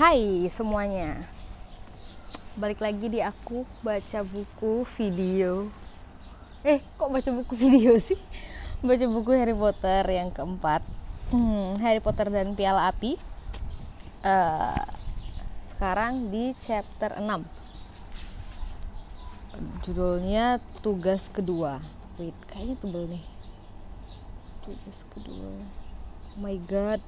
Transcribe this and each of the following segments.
Hai semuanya, balik lagi di aku baca buku video. Kok baca buku video sih? Baca buku Harry Potter yang keempat, Harry Potter dan Piala Api. Sekarang di chapter 6. Judulnya Tugas Kedua. Kayaknya tebel nih. Tugas Kedua. Oh my god.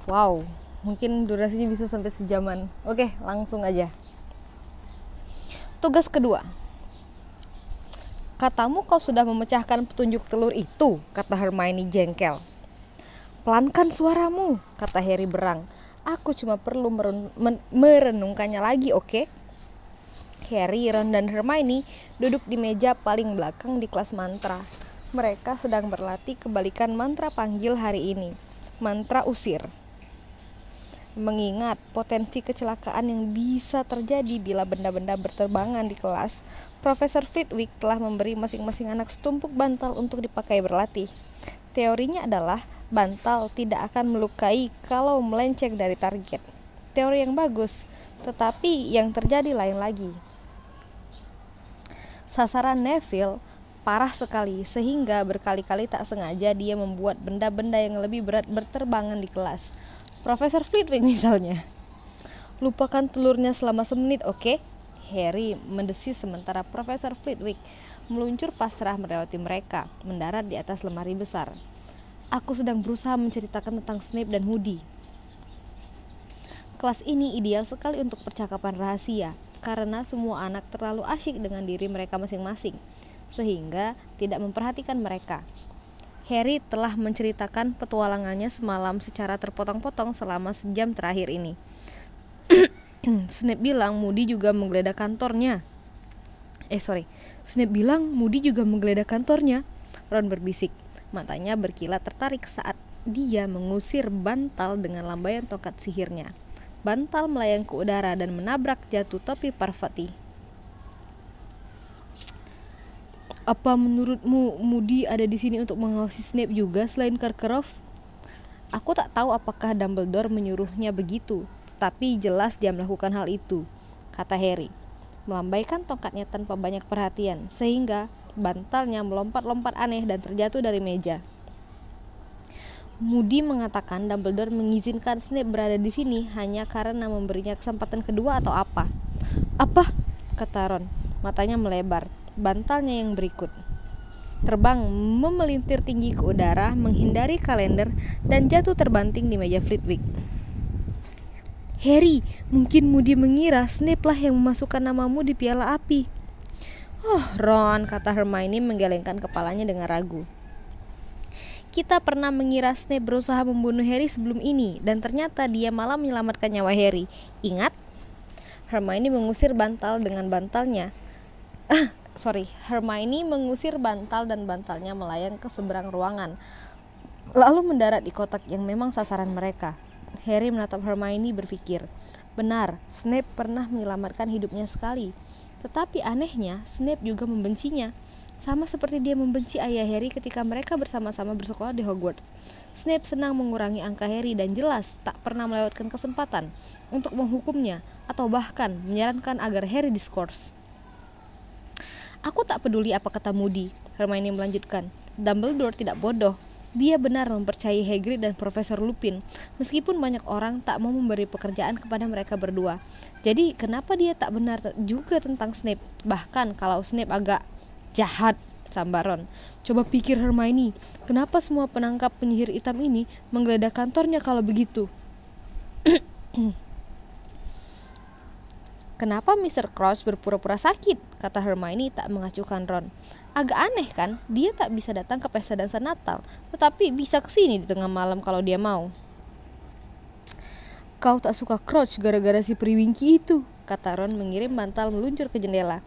Wow, mungkin durasinya bisa sampai sejaman. Oke, langsung aja. Tugas kedua. Katamu kau sudah memecahkan petunjuk telur itu, kata Hermione jengkel. Pelankan suaramu, kata Harry berang. Aku cuma perlu merenungkannya lagi, oke? Harry, Ron, dan Hermione duduk di meja paling belakang di kelas mantra. Mereka sedang berlatih kebalikan mantra panggil hari ini. Mantra usir. Mengingat potensi kecelakaan yang bisa terjadi bila benda-benda berterbangan di kelas, Profesor Flitwick telah memberi masing-masing anak setumpuk bantal untuk dipakai berlatih. Teorinya adalah bantal tidak akan melukai kalau melenceng dari target. Teori yang bagus, tetapi yang terjadi lain lagi. Sasaran Neville parah sekali sehingga berkali-kali tak sengaja dia membuat benda-benda yang lebih berat berterbangan di kelas. Profesor Flitwick misalnya. Lupakan telurnya selama semenit, oke? Harry mendesis sementara Profesor Flitwick meluncur pasrah melewati mereka, mendarat di atas lemari besar. Aku sedang berusaha menceritakan tentang Snape dan Moody. Kelas ini ideal sekali untuk percakapan rahasia, karena semua anak terlalu asyik dengan diri mereka masing-masing, sehingga tidak memperhatikan mereka. Harry telah menceritakan petualangannya semalam secara terpotong-potong selama sejam terakhir ini. Snape bilang Moody juga menggeledah kantornya. Snape bilang Moody juga menggeledah kantornya. Ron berbisik, matanya berkilat tertarik saat dia mengusir bantal dengan lambaian tongkat sihirnya. Bantal melayang ke udara dan menabrak jatuh topi Parvati. Apa menurutmu Moody ada di sini untuk mengawasi Snape juga selain Karkaroff? Aku tak tahu apakah Dumbledore menyuruhnya begitu, tetapi jelas dia melakukan hal itu, kata Harry, melambaikan tongkatnya tanpa banyak perhatian, sehingga bantalnya melompat-lompat aneh dan terjatuh dari meja. Moody mengatakan Dumbledore mengizinkan Snape berada di sini hanya karena memberinya kesempatan kedua atau apa? Apa? Kata Ron, matanya melebar. Bantalnya yang berikut terbang memelintir tinggi ke udara, menghindari kalender dan jatuh terbanting di meja Flitwick. Harry, mungkin Moody mengira Snape lah yang memasukkan namamu di Piala Api. Oh, Ron, kata Hermione menggelengkan kepalanya dengan ragu. Kita pernah mengira Snape berusaha membunuh Harry sebelum ini, dan ternyata dia malah menyelamatkan nyawa Harry. Ingat? Hermione mengusir bantal dengan bantalnya. Hermione mengusir bantal dan bantalnya melayang ke seberang ruangan, lalu mendarat di kotak yang memang sasaran mereka. Harry menatap Hermione berpikir, benar, Snape pernah menyelamatkan hidupnya sekali. Tetapi anehnya, Snape juga membencinya. Sama seperti dia membenci ayah Harry ketika mereka bersama-sama bersekolah di Hogwarts. Snape senang mengurangi angka Harry dan jelas tak pernah melewatkan kesempatan untuk menghukumnya atau bahkan menyarankan agar Harry diskors. Aku tak peduli apa kata Moody, Hermione melanjutkan. Dumbledore tidak bodoh. Dia benar mempercayai Hagrid dan Profesor Lupin, meskipun banyak orang tak mau memberi pekerjaan kepada mereka berdua. Jadi kenapa dia tak benar juga tentang Snape? Bahkan kalau Snape agak jahat, sambar Ron. Coba pikir Hermione, kenapa semua penangkap penyihir hitam ini menggeledah kantornya kalau begitu? Kenapa Mr. Crouch berpura-pura sakit? Kata Hermione tak mengacuhkan Ron. Agak aneh kan, dia tak bisa datang ke pesta dansa Natal, tetapi bisa kesini di tengah malam kalau dia mau. Kau tak suka Crouch gara-gara si periwingki itu, kata Ron mengirim bantal meluncur ke jendela.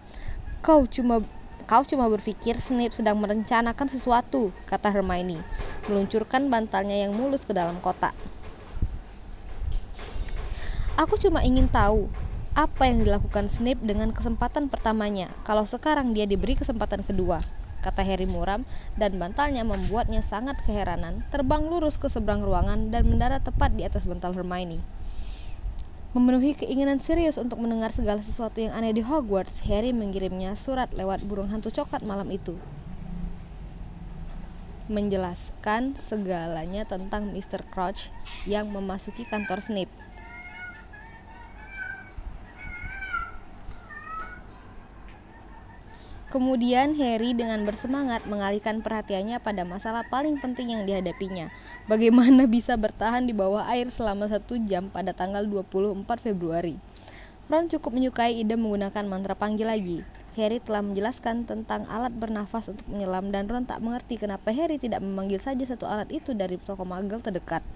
Kau cuma berpikir Snape sedang merencanakan sesuatu, kata Hermione, meluncurkan bantalnya yang mulus ke dalam kotak. Aku cuma ingin tahu apa yang dilakukan Snape dengan kesempatan pertamanya, kalau sekarang dia diberi kesempatan kedua. kata Harry muram, dan bantalnya membuatnya sangat keheranan, terbang lurus ke seberang ruangan dan mendarat tepat di atas bantal Hermione. Memenuhi keinginan Sirius untuk mendengar segala sesuatu yang aneh di Hogwarts, Harry mengirimnya surat lewat burung hantu coklat malam itu, menjelaskan segalanya tentang Mr. Crouch yang memasuki kantor Snape. Kemudian Harry dengan bersemangat mengalihkan perhatiannya pada masalah paling penting yang dihadapinya. Bagaimana bisa bertahan di bawah air selama 1 jam pada tanggal 24 Februari. Ron cukup menyukai ide menggunakan mantra panggil lagi. Harry telah menjelaskan tentang alat bernafas untuk menyelam dan Ron tak mengerti kenapa Harry tidak memanggil saja satu alat itu dari toko magel terdekat.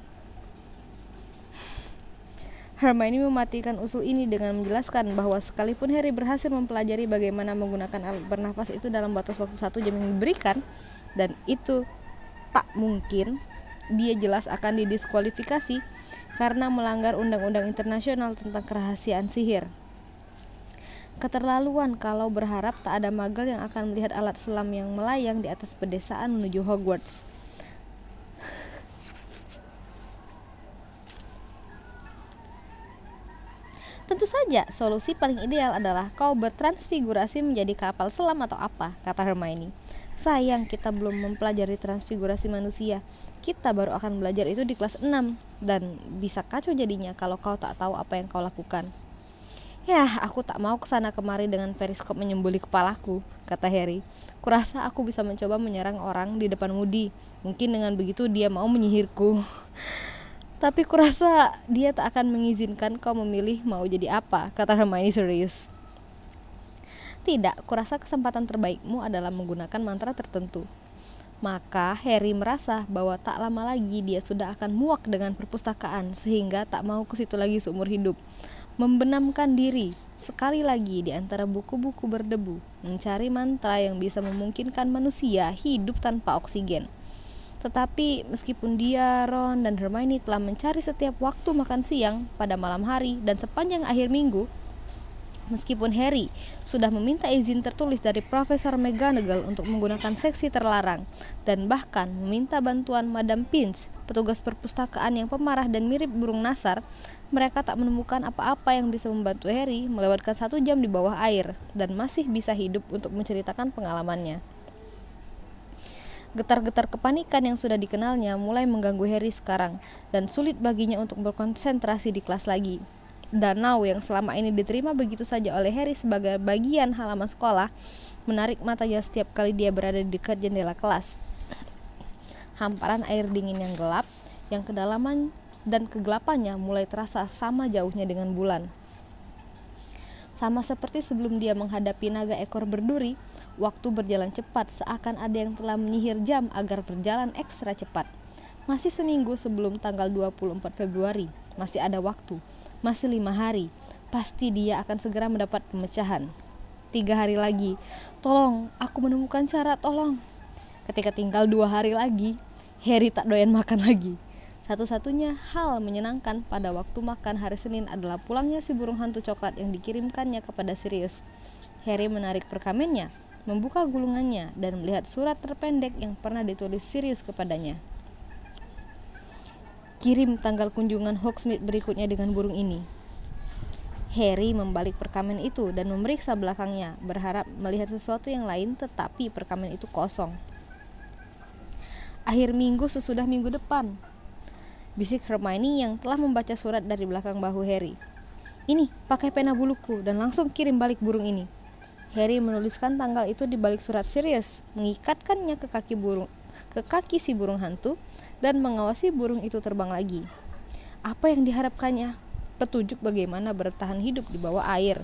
Hermione mematikan usul ini dengan menjelaskan bahwa sekalipun Harry berhasil mempelajari bagaimana menggunakan alat bernafas itu dalam batas waktu 1 jam yang diberikan, dan itu tak mungkin, dia jelas akan didiskualifikasi karena melanggar undang-undang internasional tentang kerahasiaan sihir. Keterlaluan kalau berharap tak ada magel yang akan melihat alat selam yang melayang di atas pedesaan menuju Hogwarts. Tentu saja, solusi paling ideal adalah kau bertransfigurasi menjadi kapal selam atau apa, kata Hermione. Sayang kita belum mempelajari transfigurasi manusia. Kita baru akan belajar itu di kelas 6, dan bisa kacau jadinya kalau kau tak tahu apa yang kau lakukan. Yah, aku tak mau kesana kemari dengan periskop menyembuli kepalaku, kata Harry. Kurasa aku bisa mencoba menyerang orang di depan Moody. Mungkin dengan begitu dia mau menyihirku. Tapi kurasa dia tak akan mengizinkan kau memilih mau jadi apa, kata Hermione serius. Tidak, kurasa kesempatan terbaikmu adalah menggunakan mantra tertentu. Maka Harry merasa bahwa tak lama lagi dia sudah akan muak dengan perpustakaan sehingga tak mau ke situ lagi seumur hidup. Membenamkan diri sekali lagi di antara buku-buku berdebu, mencari mantra yang bisa memungkinkan manusia hidup tanpa oksigen. Tetapi meskipun dia, Ron, dan Hermione telah mencari setiap waktu makan siang pada malam hari dan sepanjang akhir minggu, meskipun Harry sudah meminta izin tertulis dari Profesor McGonagall untuk menggunakan seksi terlarang, dan bahkan meminta bantuan Madam Pinch, petugas perpustakaan yang pemarah dan mirip burung nasar, mereka tak menemukan apa-apa yang bisa membantu Harry melewatkan 1 jam di bawah air dan masih bisa hidup untuk menceritakan pengalamannya. Getar-getar kepanikan yang sudah dikenalnya mulai mengganggu Harry sekarang, dan sulit baginya untuk berkonsentrasi di kelas lagi. Danau yang selama ini diterima begitu saja oleh Harry sebagai bagian halaman sekolah, menarik matanya setiap kali dia berada di dekat jendela kelas. Hamparan air dingin yang gelap, yang kedalaman dan kegelapannya mulai terasa sama jauhnya dengan bulan. Sama seperti sebelum dia menghadapi naga ekor berduri, waktu berjalan cepat seakan ada yang telah menyihir jam agar berjalan ekstra cepat. Masih seminggu sebelum tanggal 24 Februari, masih ada waktu, masih 5 hari, pasti dia akan segera mendapat pemecahan. 3 hari lagi, tolong, aku menemukan cara, tolong. Ketika tinggal 2 hari lagi, Harry tak doyan makan lagi. Satu-satunya hal menyenangkan pada waktu makan hari Senin adalah pulangnya si burung hantu coklat yang dikirimkannya kepada Sirius. Harry menarik perkamennya, membuka gulungannya, dan melihat surat terpendek yang pernah ditulis Sirius kepadanya. Kirim tanggal kunjungan Hogsmeade berikutnya dengan burung ini. Harry membalik perkamen itu dan memeriksa belakangnya, berharap melihat sesuatu yang lain, tetapi perkamen itu kosong. Akhir minggu sesudah minggu depan, bisik Hermione yang telah membaca surat dari belakang bahu Harry. Ini, pakai pena buluku dan langsung kirim balik burung ini. Harry menuliskan tanggal itu di balik surat Sirius, mengikatkannya ke kaki si burung hantu, dan mengawasi burung itu terbang lagi. Apa yang diharapkannya? Petunjuk bagaimana bertahan hidup di bawah air.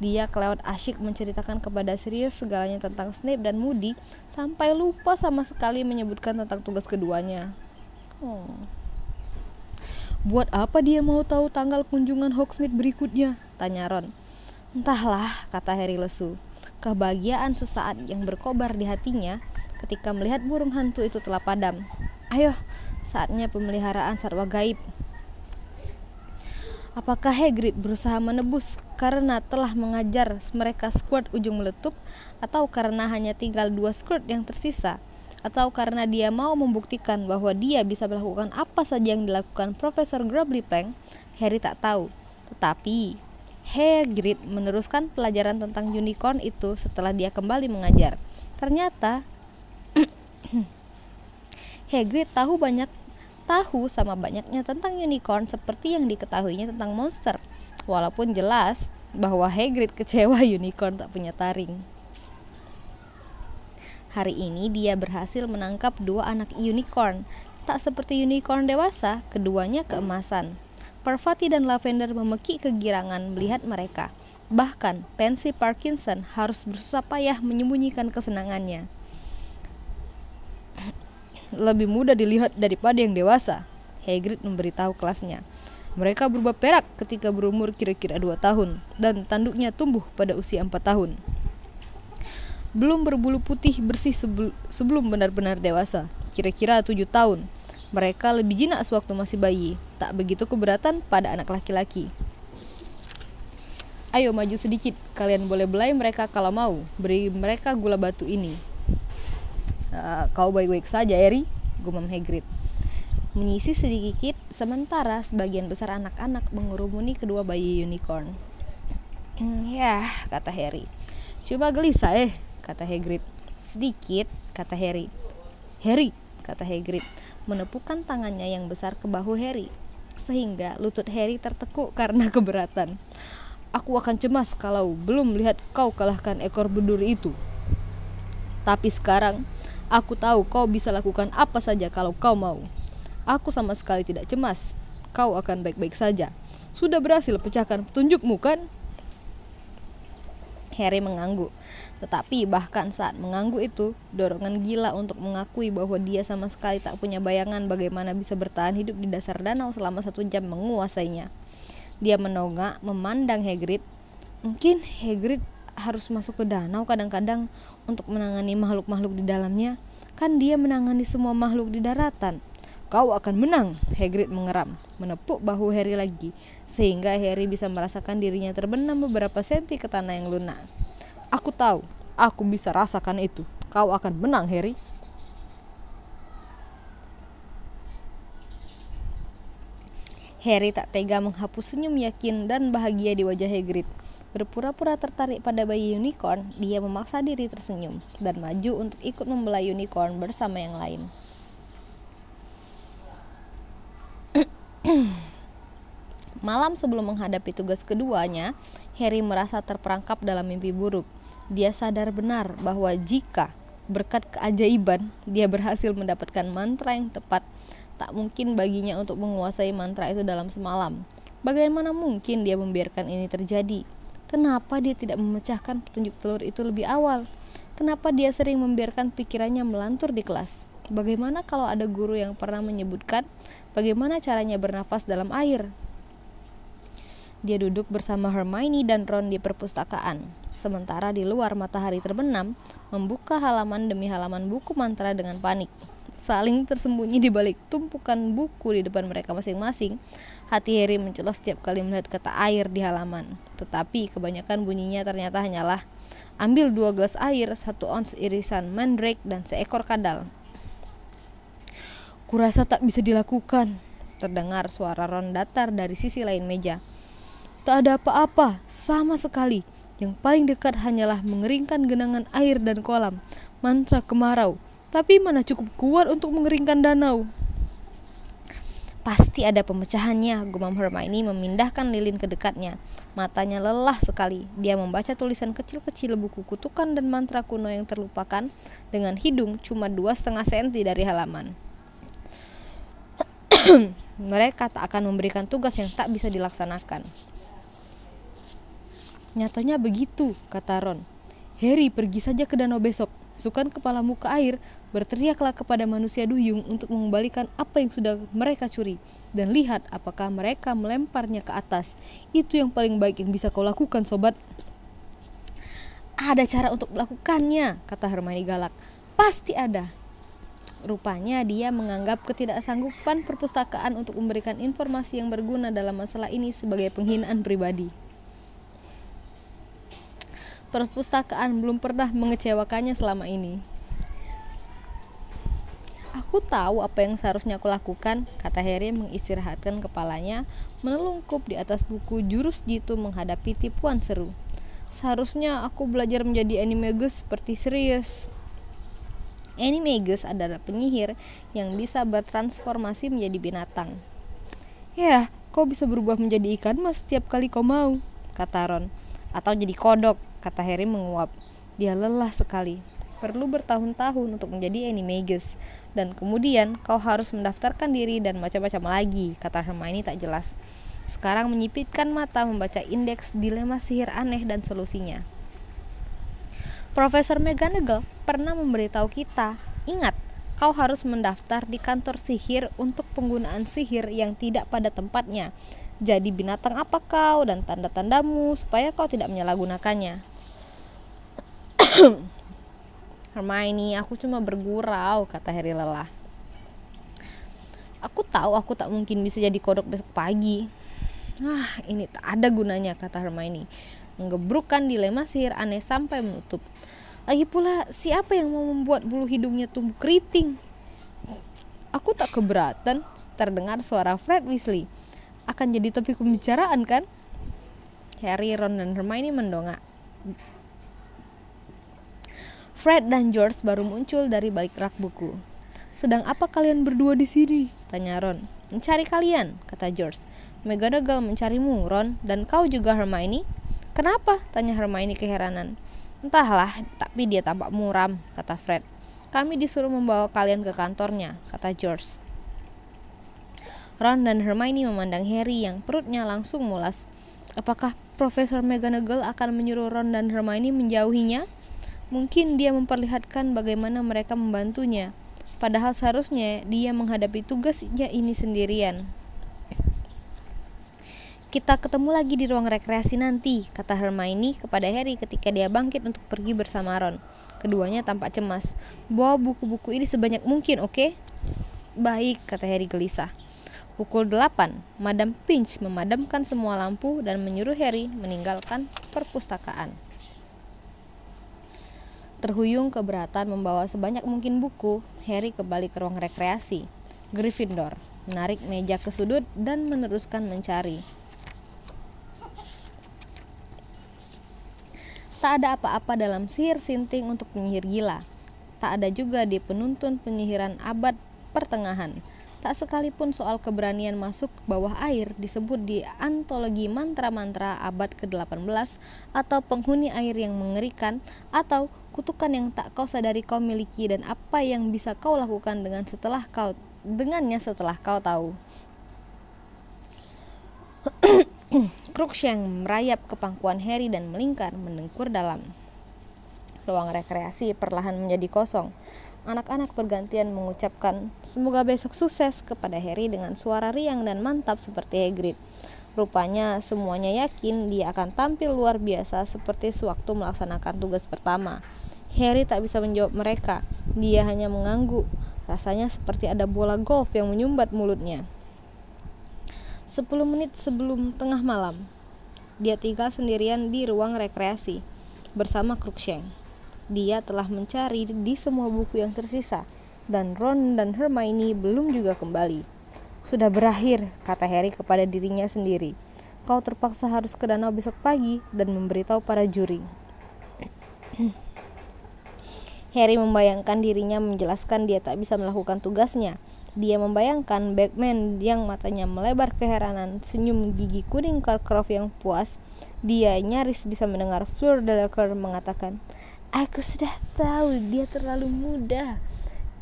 Dia kelewat asyik menceritakan kepada Sirius segalanya tentang Snape dan Moody, sampai lupa sama sekali menyebutkan tentang tugas keduanya. Buat apa dia mau tahu tanggal kunjungan Hogsmeade berikutnya? Tanya Ron. Entahlah, kata Harry lesu. Kebahagiaan sesaat yang berkobar di hatinya ketika melihat burung hantu itu telah padam. Ayo, saatnya pemeliharaan satwa gaib. Apakah Hagrid berusaha menebus karena telah mengajar mereka squirt ujung meletup, atau karena hanya tinggal 2 squirt yang tersisa, atau karena dia mau membuktikan bahwa dia bisa melakukan apa saja yang dilakukan Profesor Grubbly Plank? Harry tak tahu. Tetapi Hagrid meneruskan pelajaran tentang unicorn itu setelah dia kembali mengajar. Ternyata Hagrid tahu sama banyaknya tentang unicorn seperti yang diketahuinya tentang monster, walaupun jelas bahwa Hagrid kecewa unicorn tak punya taring. Hari ini dia berhasil menangkap 2 anak unicorn. Tak seperti unicorn dewasa, keduanya keemasan. Parvati dan Lavender memekik kegirangan melihat mereka. Bahkan Pansy Parkinson harus bersusah payah menyembunyikan kesenangannya. Lebih mudah dilihat daripada yang dewasa, Hagrid memberitahu kelasnya. Mereka berubah perak ketika berumur kira-kira 2 tahun, dan tanduknya tumbuh pada usia 4 tahun. Belum berbulu putih bersih sebelum benar-benar dewasa, kira-kira 7 tahun. Mereka lebih jinak sewaktu masih bayi, tak begitu keberatan pada anak laki-laki. Ayo maju sedikit, kalian boleh belai mereka kalau mau, beri mereka gula batu ini. Kau baik-baik saja, Harry, gumam Hagrid. Menyisih sedikit, sementara sebagian besar anak-anak mengurumuni kedua bayi unicorn. Ya, kata Harry. Cuma gelisah kata Hagrid. Sedikit, kata Harry. Harry, kata Hagrid, menepukkan tangannya yang besar ke bahu Harry, sehingga lutut Harry tertekuk karena keberatan. Aku akan cemas kalau belum melihat kau kalahkan ekor berduri itu. Tapi sekarang aku tahu kau bisa lakukan apa saja kalau kau mau. Aku sama sekali tidak cemas. Kau akan baik-baik saja. Sudah berhasil pecahkan petunjukmu, kan? Harry mengangguk. Tetapi bahkan saat mengangguk itu, dorongan gila untuk mengakui bahwa dia sama sekali tak punya bayangan bagaimana bisa bertahan hidup di dasar danau selama 1 jam menguasainya. Dia menongak memandang Hagrid. Mungkin Hagrid harus masuk ke danau kadang-kadang untuk menangani makhluk-makhluk di dalamnya. Kan dia menangani semua makhluk di daratan. Kau akan menang, Hagrid mengeram, menepuk bahu Harry lagi, sehingga Harry bisa merasakan dirinya terbenam beberapa senti ke tanah yang lunak. Aku tahu, aku bisa rasakan itu. Kau akan menang, Harry. Harry tak tega menghapus senyum yakin dan bahagia di wajah Hagrid. Berpura-pura tertarik pada bayi unicorn, dia memaksa diri tersenyum dan maju untuk ikut membelai unicorn bersama yang lain. Malam sebelum menghadapi tugas keduanya, Harry merasa terperangkap dalam mimpi buruk. Dia sadar benar bahwa jika berkat keajaiban dia berhasil mendapatkan mantra yang tepat, tak mungkin baginya untuk menguasai mantra itu dalam semalam. Bagaimana mungkin dia membiarkan ini terjadi? Kenapa dia tidak memecahkan petunjuk telur itu lebih awal? Kenapa dia sering membiarkan pikirannya melantur di kelas? Bagaimana kalau ada guru yang pernah menyebutkan bagaimana caranya bernafas dalam air? Dia duduk bersama Hermione dan Ron di perpustakaan, sementara di luar matahari terbenam, membuka halaman demi halaman buku mantra dengan panik. Saling tersembunyi di balik tumpukan buku di depan mereka masing-masing, hati Harry mencelos setiap kali melihat kata air di halaman. Tetapi kebanyakan bunyinya ternyata hanyalah, ambil 2 gelas air, 1 ons irisan mandrake, dan seekor kadal. Kurasa tak bisa dilakukan, terdengar suara Ron datar dari sisi lain meja. Tak ada apa-apa, sama sekali. Yang paling dekat hanyalah mengeringkan genangan air dan kolam, mantra kemarau. Tapi mana cukup kuat untuk mengeringkan danau. Pasti ada pemecahannya, gumam Hermione memindahkan lilin ke dekatnya. Matanya lelah sekali. Dia membaca tulisan kecil-kecil buku kutukan dan mantra kuno yang terlupakan dengan hidung cuma 2,5 senti dari halaman. Mereka tak akan memberikan tugas yang tak bisa dilaksanakan. Nyatanya begitu, kata Ron. Harry, pergi saja ke danau besok. Masukkan kepalamu ke air, berteriaklah kepada manusia duyung untuk mengembalikan apa yang sudah mereka curi, dan lihat apakah mereka melemparnya ke atas. Itu yang paling baik yang bisa kau lakukan, sobat. Ada cara untuk melakukannya, kata Hermione galak. Pasti ada. Rupanya dia menganggap ketidaksanggupan perpustakaan untuk memberikan informasi yang berguna dalam masalah ini sebagai penghinaan pribadi. Perpustakaan belum pernah mengecewakannya selama ini. Aku tahu apa yang seharusnya aku lakukan, kata Harry mengistirahatkan kepalanya, menelungkup di atas buku jurus jitu menghadapi tipuan seru. Seharusnya aku belajar menjadi animagus seperti Sirius. Animagus adalah penyihir yang bisa bertransformasi menjadi binatang. Ya, kau bisa berubah menjadi ikan mas setiap kali kau mau, kata Ron. Atau jadi kodok, kata Harry menguap. Dia lelah sekali. Perlu bertahun-tahun untuk menjadi animagus. Dan kemudian kau harus mendaftarkan diri dan macam-macam lagi, kata Hermione tak jelas. Sekarang menyipitkan mata membaca indeks dilema sihir aneh dan solusinya. Profesor McGonagall pernah memberitahu kita, ingat, kau harus mendaftar di kantor sihir untuk penggunaan sihir yang tidak pada tempatnya. Jadi binatang apa kau dan tanda-tandamu supaya kau tidak menyalahgunakannya. Hermione, aku cuma bergurau, kata Harry lelah. Aku tahu aku tak mungkin bisa jadi kodok besok pagi. Ini tak ada gunanya, kata Hermione, menggebrukkan dilema sihir aneh sampai menutup. Lagi pula, siapa yang mau membuat bulu hidungnya tumbuh keriting? Aku tak keberatan, terdengar suara Fred Weasley. Akan jadi topik pembicaraan kan? Harry, Ron, dan Hermione mendongak. Fred dan George baru muncul dari balik rak buku. Sedang apa kalian berdua di sini? Tanya Ron. Mencari kalian, kata George. McGonagall mencarimu, Ron, dan kau juga, Hermione. Kenapa? Tanya Hermione keheranan. Entahlah, tapi dia tampak muram, kata Fred. Kami disuruh membawa kalian ke kantornya, kata George. Ron dan Hermione memandang Harry yang perutnya langsung mulas. Apakah Profesor McGonagall akan menyuruh Ron dan Hermione menjauhinya? Mungkin dia memperlihatkan bagaimana mereka membantunya. Padahal seharusnya dia menghadapi tugasnya ini sendirian. Kita ketemu lagi di ruang rekreasi nanti, kata Hermione kepada Harry ketika dia bangkit untuk pergi bersama Ron. Keduanya tampak cemas. Bawa buku-buku ini sebanyak mungkin, oke? Baik, kata Harry gelisah. Pukul 8, Madam Pinch memadamkan semua lampu dan menyuruh Harry meninggalkan perpustakaan. Terhuyung keberatan membawa sebanyak mungkin buku, Harry kembali ke ruang rekreasi. Gryffindor menarik meja ke sudut dan meneruskan mencari. Tak ada apa-apa dalam sihir sinting untuk penyihir gila. Tak ada juga di penuntun penyihiran abad pertengahan. Tak sekalipun soal keberanian masuk bawah air disebut di antologi mantra-mantra abad ke-18 atau penghuni air yang mengerikan atau kutukan yang tak kau sadari kau miliki dan apa yang bisa kau lakukan dengannya setelah kau tahu. Crookshanks merayap ke pangkuan Harry dan melingkar mendengkur dalam. Ruang rekreasi perlahan menjadi kosong. Anak-anak bergantian mengucapkan semoga besok sukses kepada Harry dengan suara riang dan mantap seperti Hagrid. Rupanya semuanya yakin dia akan tampil luar biasa seperti sewaktu melaksanakan tugas pertama. Harry tak bisa menjawab mereka. Dia hanya mengangguk. Rasanya seperti ada bola golf yang menyumbat mulutnya. 10 menit sebelum tengah malam, dia tinggal sendirian di ruang rekreasi bersama Crookshanks. Dia telah mencari di semua buku yang tersisa, dan Ron dan Hermione belum juga kembali. Sudah berakhir, kata Harry kepada dirinya sendiri. Kau terpaksa harus ke danau besok pagi dan memberitahu para juri. Harry membayangkan dirinya menjelaskan dia tak bisa melakukan tugasnya. Dia membayangkan Bagman yang matanya melebar keheranan, senyum gigi kuning Karkaroff yang puas. Dia nyaris bisa mendengar Fleur Delacour mengatakan, aku sudah tahu dia terlalu muda.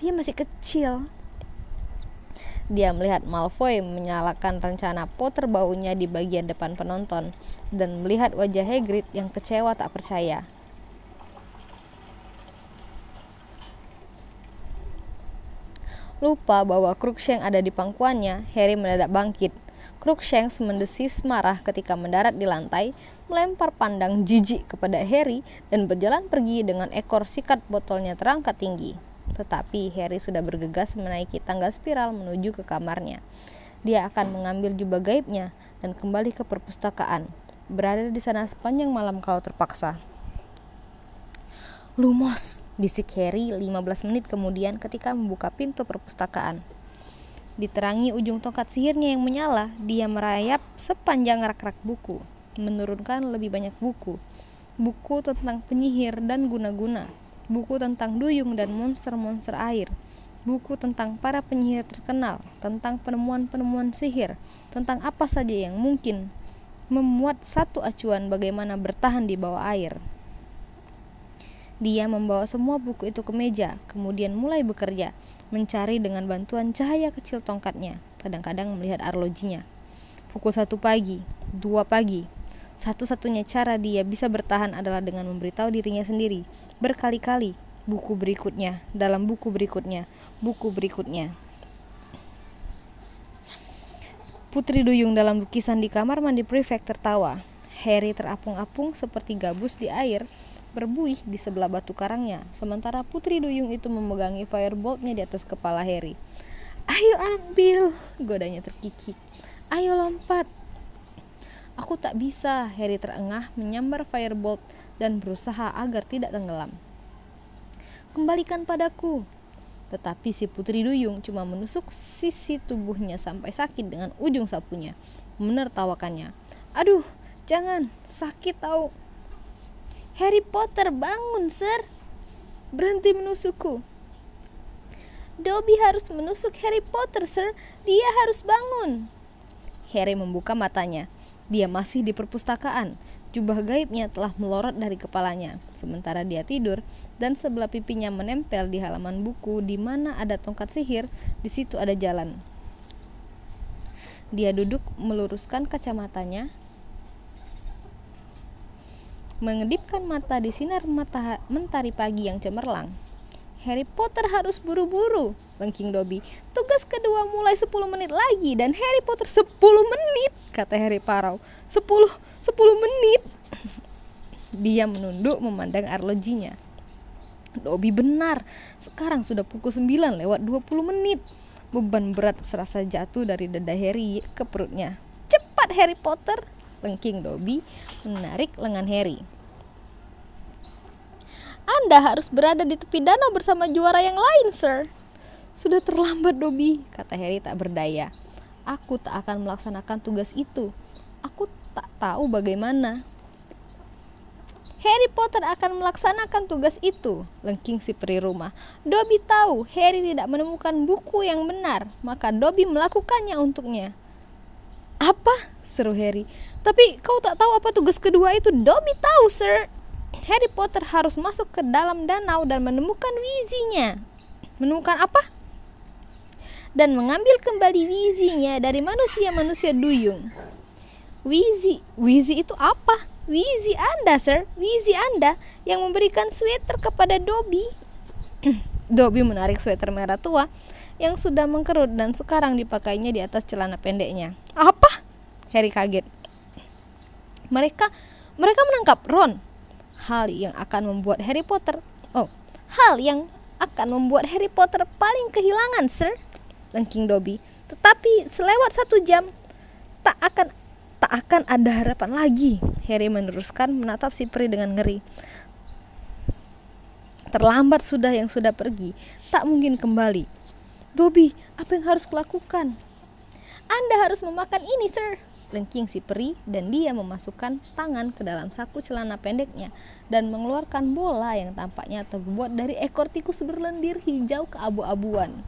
Dia masih kecil. Dia melihat Malfoy menyalakan rencana Potter baunya di bagian depan penonton dan melihat wajah Hagrid yang kecewa tak percaya. Lupa bahwa Crookshanks ada di pangkuannya, Harry mendadak bangkit. Crookshanks mendesis marah ketika mendarat di lantai, melempar pandang jijik kepada Harry dan berjalan pergi dengan ekor sikat botolnya terangkat tinggi. Tetapi Harry sudah bergegas menaiki tangga spiral menuju ke kamarnya. Dia akan mengambil jubah gaibnya dan kembali ke perpustakaan. Berada di sana sepanjang malam kalau terpaksa. "Lumos," bisik Harry 15 menit kemudian ketika membuka pintu perpustakaan. Diterangi ujung tongkat sihirnya yang menyala, dia merayap sepanjang rak-rak buku, menurunkan lebih banyak buku. Buku tentang penyihir dan guna-guna, buku tentang duyung dan monster-monster air, buku tentang para penyihir terkenal, tentang penemuan-penemuan sihir, tentang apa saja yang mungkin memuat satu acuan bagaimana bertahan di bawah air. Dia membawa semua buku itu ke meja, kemudian mulai bekerja, mencari dengan bantuan cahaya kecil tongkatnya, kadang-kadang melihat arlojinya. Pukul 1 pagi, 2 pagi. Satu-satunya cara dia bisa bertahan adalah dengan memberitahu dirinya sendiri, berkali-kali, buku berikutnya, dalam buku berikutnya, buku berikutnya. Putri Duyung dalam lukisan di kamar mandi prefek tertawa. Harry terapung-apung seperti gabus di air, berbuih di sebelah batu karangnya, sementara Putri Duyung itu memegangi fireboltnya di atas kepala Harry. "Ayo ambil," godanya terkikik. "Ayo lompat." "Aku tak bisa," Harry terengah menyambar firebolt dan berusaha agar tidak tenggelam. "Kembalikan padaku." Tetapi si Putri Duyung cuma menusuk sisi tubuhnya sampai sakit dengan ujung sapunya, menertawakannya. "Aduh, jangan, sakit tahu." "Harry Potter, bangun, Sir. Berhenti menusukku." "Dobby harus menusuk Harry Potter, Sir. Dia harus bangun." Harry membuka matanya. Dia masih di perpustakaan. Jubah gaibnya telah melorot dari kepalanya, sementara dia tidur, dan sebelah pipinya menempel di halaman buku di mana ada tongkat sihir, di situ ada jalan. Dia duduk meluruskan kacamatanya, mengedipkan mata di sinar mentari pagi yang cemerlang. "Harry Potter harus buru-buru," lengking Dobby. "Tugas kedua mulai 10 menit lagi dan Harry Potter 10 menit," kata Harry parau. 10 menit. Dia menunduk memandang arlojinya. Dobby benar, sekarang sudah pukul 9 lewat 20 menit. Beban berat serasa jatuh dari dada Harry ke perutnya. "Cepat Harry Potter," lengking Dobby menarik lengan Harry. "Anda harus berada di tepi danau bersama juara yang lain, Sir." "Sudah terlambat, Dobby," kata Harry tak berdaya. "Aku tak akan melaksanakan tugas itu. Aku tak tahu bagaimana." "Harry Potter akan melaksanakan tugas itu," lengking si peri rumah. "Dobby tahu Harry tidak menemukan buku yang benar, maka Dobby melakukannya untuknya." "Apa?" seru Harry. "Tapi kau tak tahu apa tugas kedua itu?" "Dobby tahu, Sir. Harry Potter harus masuk ke dalam danau dan menemukan Weasley-nya." "Menemukan apa?" "Dan mengambil kembali Weasley-nya dari manusia-manusia duyung." Weasley itu apa?" "Weasley Anda, Sir. Weasley Anda yang memberikan sweater kepada Dobby." Dobby menarik sweater merah tua yang sudah mengkerut dan sekarang dipakainya di atas celana pendeknya. "Apa?" Harry kaget. Mereka menangkap Ron. Hal yang akan membuat Harry Potter paling kehilangan, Sir, lengking Dobby. "Tetapi selewat 1 jam tak akan ada harapan lagi." Harry meneruskan menatap si peri dengan ngeri. "Terlambat sudah yang sudah pergi, tak mungkin kembali." "Dobby, apa yang harus kulakukan?" "Anda harus memakan ini, Sir," lengking si peri, dan dia memasukkan tangan ke dalam saku celana pendeknya dan mengeluarkan bola yang tampaknya terbuat dari ekor tikus berlendir hijau keabu-abuan.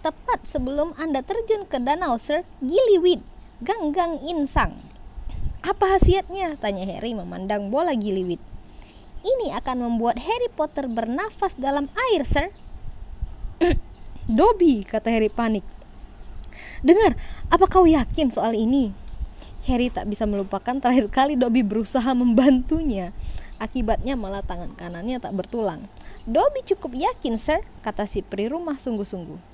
"Tepat sebelum Anda terjun ke danau, Sir, Gillyweed, Ganggang Insang." "Apa khasiatnya?" tanya Harry memandang bola Gillyweed. "Ini akan membuat Harry Potter bernafas dalam air, Sir." "Dobby," kata Harry panik. "Dengar, apa kau yakin soal ini?" Harry tak bisa melupakan terakhir kali Dobby berusaha membantunya. Akibatnya malah tangan kanannya tak bertulang. "Dobby cukup yakin, Sir," kata si peri rumah sungguh-sungguh.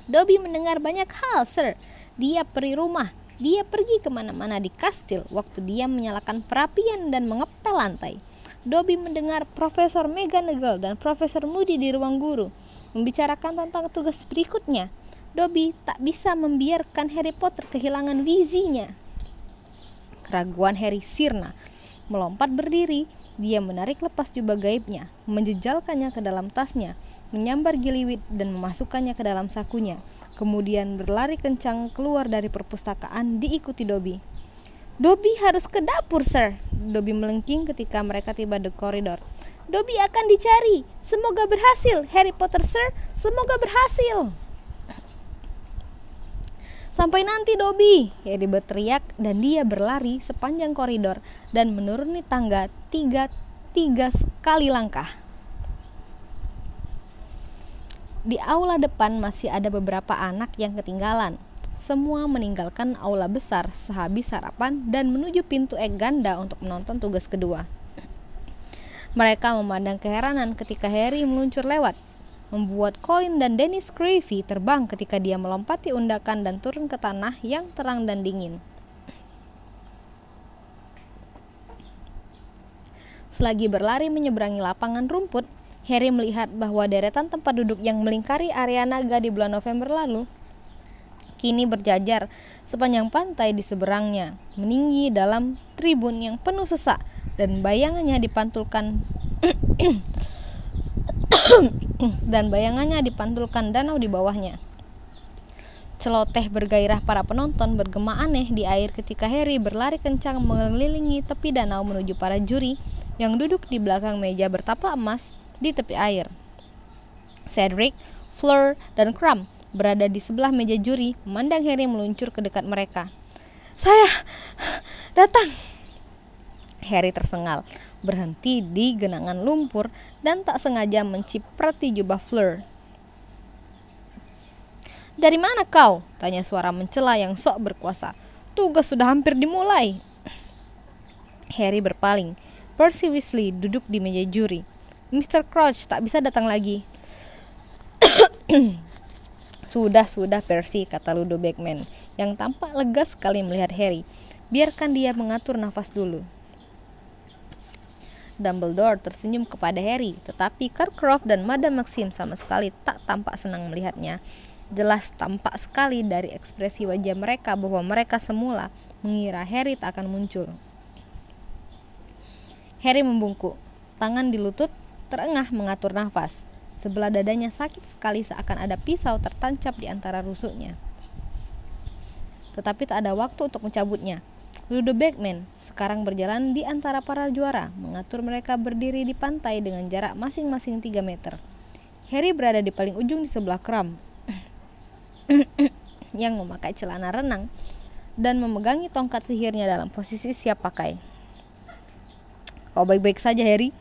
"Dobby mendengar banyak hal, Sir. Dia peri rumah. Dia pergi kemana-mana di kastil waktu dia menyalakan perapian dan mengepel lantai. Dobby mendengar Profesor McGonagall dan Profesor Moody di ruang guru membicarakan tentang tugas berikutnya. Dobby tak bisa membiarkan Harry Potter kehilangan visinya. Keraguan Harry sirna. Melompat berdiri, dia menarik lepas jubah gaibnya, menjejalkannya ke dalam tasnya, menyambar Gillyweed dan memasukkannya ke dalam sakunya. Kemudian berlari kencang keluar dari perpustakaan diikuti Dobby. Dobby harus ke dapur, Sir. Dobby melengking ketika mereka tiba di koridor. Dobby akan dicari. Semoga berhasil, Harry Potter, Sir. Semoga berhasil. Sampai nanti, Dobby, Harry berteriak dan dia berlari sepanjang koridor dan menuruni tangga tiga kali langkah. Di aula depan masih ada beberapa anak yang ketinggalan. Semua meninggalkan aula besar sehabis sarapan dan menuju pintu ek ganda untuk menonton tugas kedua. Mereka memandang keheranan ketika Harry meluncur lewat, membuat Colin dan Dennis Creevy terbang ketika dia melompati undakan dan turun ke tanah yang terang dan dingin. Selagi berlari menyeberangi lapangan rumput, Harry melihat bahwa deretan tempat duduk yang melingkari area naga di bulan November lalu kini berjajar sepanjang pantai di seberangnya, meninggi dalam tribun yang penuh sesak dan bayangannya dipantulkan danau di bawahnya. Celoteh bergairah para penonton bergema aneh di air ketika Harry berlari kencang mengelilingi tepi danau menuju para juri yang duduk di belakang meja bertaplak emas di tepi air. Cedric, Fleur, dan Crumb berada di sebelah meja juri memandang Harry meluncur ke dekat mereka. Saya datang. Harry tersengal, berhenti di genangan lumpur dan tak sengaja menciprati jubah Fleur. Dari mana kau? Tanya suara mencela yang sok berkuasa. Tugas sudah hampir dimulai. Harry berpaling. Percy Weasley duduk di meja juri. Mr. Crouch tak bisa datang lagi. Sudah Percy, kata Ludo Bagman yang tampak lega sekali melihat Harry. Biarkan dia mengatur nafas dulu. Dumbledore tersenyum kepada Harry, tetapi Karkaroff dan Madame Maxim sama sekali tak tampak senang melihatnya. Jelas tampak sekali dari ekspresi wajah mereka bahwa mereka semula mengira Harry tak akan muncul. Harry membungkuk, tangan di lutut, terengah mengatur nafas. Sebelah dadanya sakit sekali seakan ada pisau tertancap di antara rusuknya. Tetapi tak ada waktu untuk mencabutnya. Ludo Bagman sekarang berjalan di antara para juara, mengatur mereka berdiri di pantai dengan jarak masing-masing 3 meter. Harry berada di paling ujung di sebelah Crumb yang memakai celana renang dan memegangi tongkat sihirnya dalam posisi siap pakai. Kau baik-baik saja, Harry?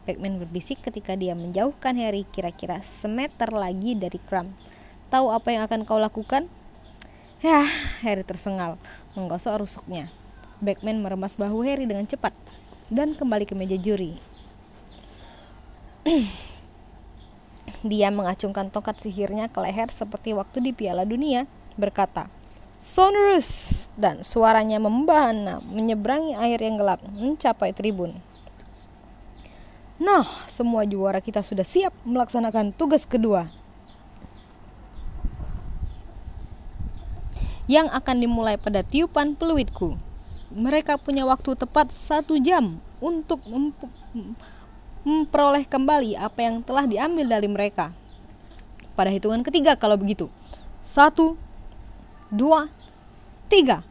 Bagman berbisik ketika dia menjauhkan Harry kira-kira semeter lagi dari Crumb. Tahu apa yang akan kau lakukan? Yah, Harry tersengal, menggosok rusuknya. Bagman meremas bahu Harry dengan cepat dan kembali ke meja juri. Dia mengacungkan tongkat sihirnya ke leher seperti waktu di Piala Dunia, berkata, "Sonorous!" dan suaranya membahana menyeberangi air yang gelap mencapai tribun. Nah, semua juara kita sudah siap melaksanakan tugas kedua, yang akan dimulai pada tiupan peluitku. Mereka punya waktu tepat 1 jam untuk memperoleh kembali apa yang telah diambil dari mereka. Pada hitungan ketiga kalau begitu. 1, 2, 3.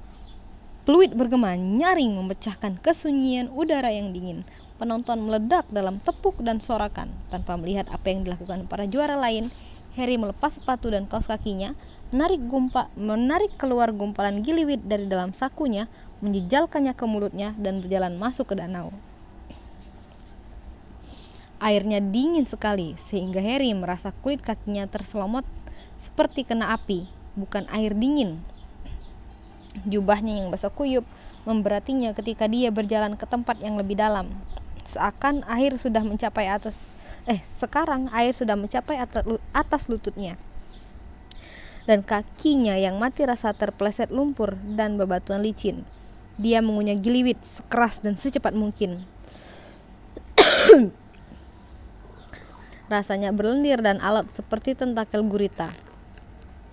Peluit bergema nyaring memecahkan kesunyian udara yang dingin. Penonton meledak dalam tepuk dan sorakan. Tanpa melihat apa yang dilakukan para juara lain, Harry melepas sepatu dan kaos kakinya, menarik keluar gumpalan Gillyweed dari dalam sakunya, menjejalkannya ke mulutnya dan berjalan masuk ke danau. Airnya dingin sekali sehingga Harry merasa kulit kakinya terselomot seperti kena api, bukan air dingin. Jubahnya yang basah kuyup memberatinya ketika dia berjalan ke tempat yang lebih dalam. Sekarang air sudah mencapai atas lututnya. Dan kakinya yang mati rasa terpeleset lumpur dan bebatuan licin. Dia mengunyah Gillyweed sekeras dan secepat mungkin. Rasanya berlendir dan alot seperti tentakel gurita.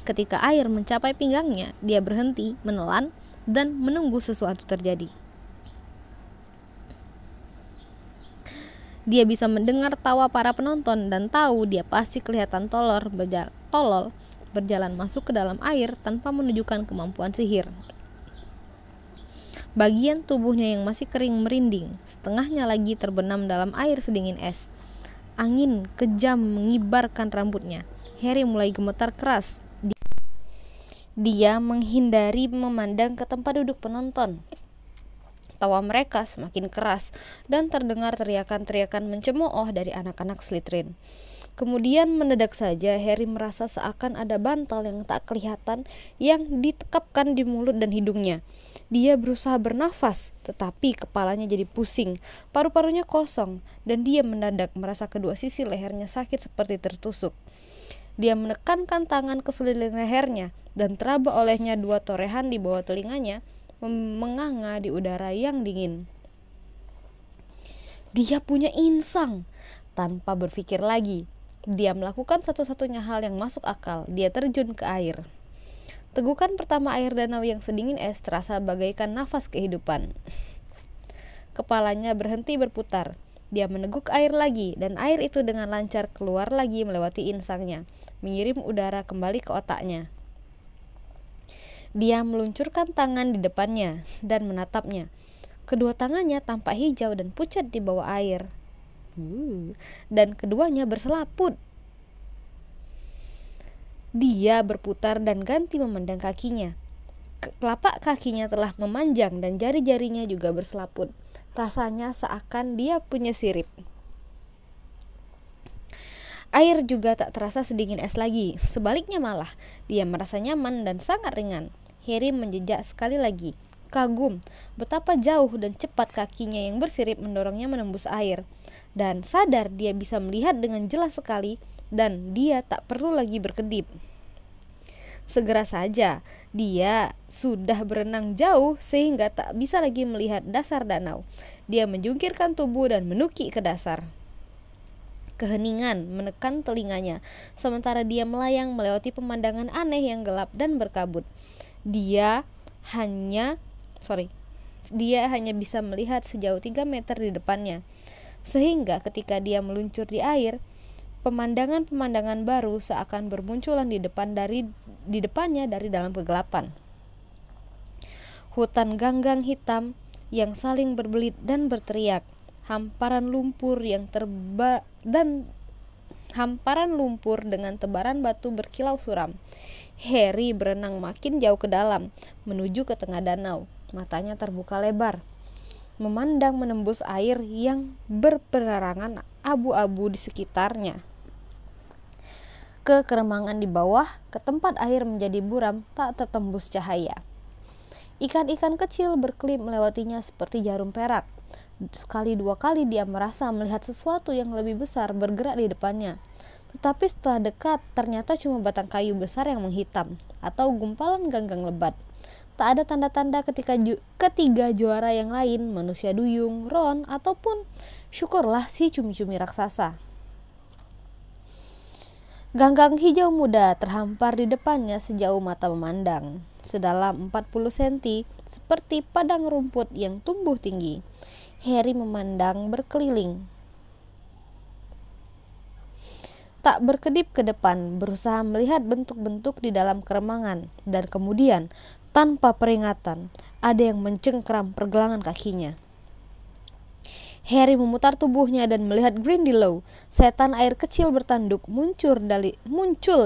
Ketika air mencapai pinggangnya, dia berhenti, menelan, dan menunggu sesuatu terjadi. Dia bisa mendengar tawa para penonton dan tahu dia pasti kelihatan tolol berjalan masuk ke dalam air tanpa menunjukkan kemampuan sihir. Bagian tubuhnya yang masih kering merinding, setengahnya lagi terbenam dalam air sedingin es. Angin kejam mengibarkan rambutnya. Harry mulai gemetar keras. Dia menghindari memandang ke tempat duduk penonton. Tawa mereka semakin keras dan terdengar teriakan-teriakan mencemooh dari anak-anak Slytherin. Kemudian mendadak saja Harry merasa seakan ada bantal yang tak kelihatan yang ditekapkan di mulut dan hidungnya. Dia berusaha bernafas, tetapi kepalanya jadi pusing, paru-parunya kosong, dan dia mendadak merasa kedua sisi lehernya sakit seperti tertusuk. Dia menekankan tangan ke sekeliling lehernya, dan teraba olehnya dua torehan di bawah telinganya, menganga di udara yang dingin. Dia punya insang. Tanpa berpikir lagi, dia melakukan satu-satunya hal yang masuk akal. Dia terjun ke air. Tegukan pertama air danau yang sedingin es terasa bagaikan nafas kehidupan. Kepalanya berhenti berputar. Dia meneguk air lagi, dan air itu dengan lancar keluar lagi melewati insangnya, mengirim udara kembali ke otaknya. Dia meluncurkan tangan di depannya dan menatapnya. Kedua tangannya tampak hijau dan pucat di bawah air. Dan keduanya berselaput. Dia berputar dan ganti memandang kakinya. Telapak kakinya telah memanjang dan jari-jarinya juga berselaput. Rasanya seakan dia punya sirip. Air juga tak terasa sedingin es lagi. Sebaliknya malah, dia merasa nyaman dan sangat ringan. Harry menjejak sekali lagi. Kagum betapa jauh dan cepat kakinya yang bersirip mendorongnya menembus air. Dan sadar dia bisa melihat dengan jelas sekali dan dia tak perlu lagi berkedip. Segera saja dia sudah berenang jauh sehingga tak bisa lagi melihat dasar danau. Dia menjungkirkan tubuh dan menukik ke dasar. Keheningan menekan telinganya sementara dia melayang melewati pemandangan aneh yang gelap dan berkabut. Dia hanya bisa melihat sejauh 3 meter di depannya. Sehingga ketika dia meluncur di air, pemandangan-pemandangan baru seakan bermunculan di depannya dari dalam kegelapan. Hutan ganggang hitam yang saling berbelit dan berteriak, hamparan lumpur dengan tebaran batu berkilau suram. Harry berenang makin jauh ke dalam, menuju ke tengah danau. Matanya terbuka lebar, memandang menembus air yang berperarangan abu-abu di sekitarnya. Ke keremangan di bawah, ke tempat air menjadi buram tak tertembus cahaya. Ikan-ikan kecil berkelip melewatinya seperti jarum perak. Sekali dua kali dia merasa melihat sesuatu yang lebih besar bergerak di depannya. Tetapi setelah dekat, ternyata cuma batang kayu besar yang menghitam, atau gumpalan ganggang lebat. Tak ada tanda-tanda ketiga juara yang lain, manusia duyung, Ron, ataupun syukurlah si cumi-cumi raksasa. Ganggang hijau muda terhampar di depannya sejauh mata memandang, sedalam 40 cm, seperti padang rumput yang tumbuh tinggi. Harry memandang berkeliling, tak berkedip ke depan, berusaha melihat bentuk-bentuk di dalam keremangan, dan kemudian, tanpa peringatan, ada yang mencengkram pergelangan kakinya. Harry memutar tubuhnya dan melihat Grindylow, setan air kecil bertanduk, muncul